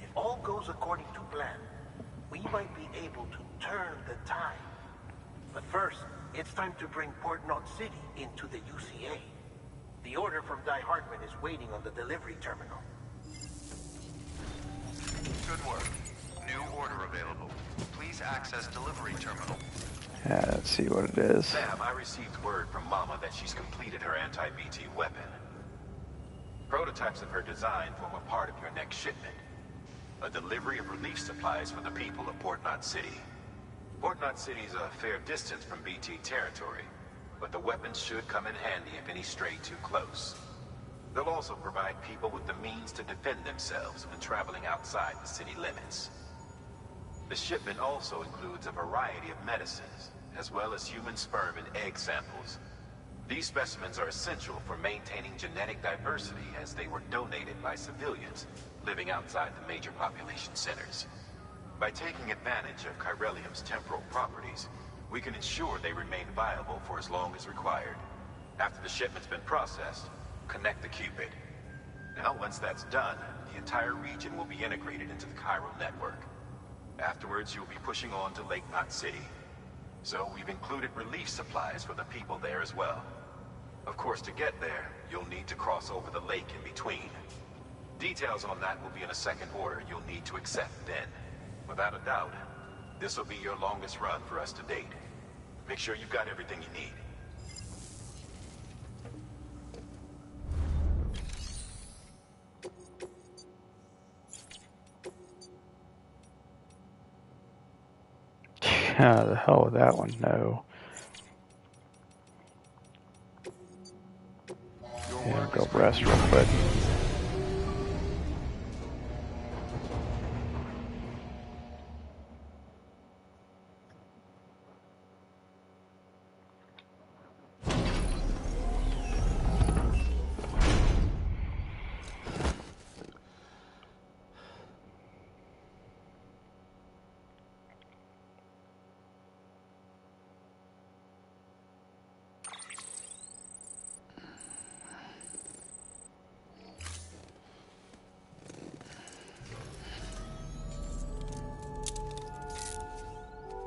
S4: If all goes according to plan, we might be able to turn the tide. But first, it's time to bring Port Knot City into the UCA. The order from Die Hartman is waiting on the delivery terminal.
S8: Good work. New order available. Please access delivery terminal.
S1: Yeah, let's see what it is.
S2: Sam, I received word from Mama that she's completed her anti-BT weapon. Prototypes of her design form a part of your next shipment. A delivery of relief supplies for the people of Port Knot City. Port Knot City is a fair distance from BT territory, but the weapons should come in handy if any stray too close. They'll also provide people with the means to defend themselves when traveling outside the city limits. The shipment also includes a variety of medicines, as well as human sperm and egg samples. These specimens are essential for maintaining genetic diversity as they were donated by civilians living outside the major population centers. By taking advantage of chiralium's temporal properties, we can ensure they remain viable for as long as required. After the shipment's been processed, connect the Cupid. Now, once that's done, the entire region will be integrated into the chiral network. Afterwards, you'll be pushing on to Lake Knot City. So we've included relief supplies for the people there as well. Of course, to get there, you'll need to cross over the lake in between. Details on that will be in a second order you'll need to accept then. Without a doubt, this will be your longest run for us to date. Make sure you've got everything you need.
S1: The hell with that one, no. Yeah, go rest real quick.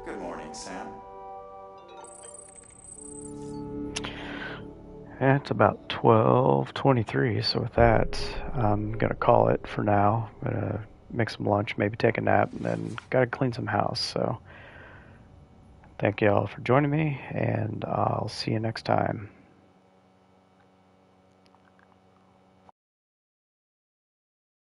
S16: Good morning, Sam.
S1: Yeah, it's about 12:23, so with that, I'm gonna call it for now. I'm gonna make some lunch, maybe take a nap, and then gotta clean some house. So thank you all for joining me, and I'll see you next time.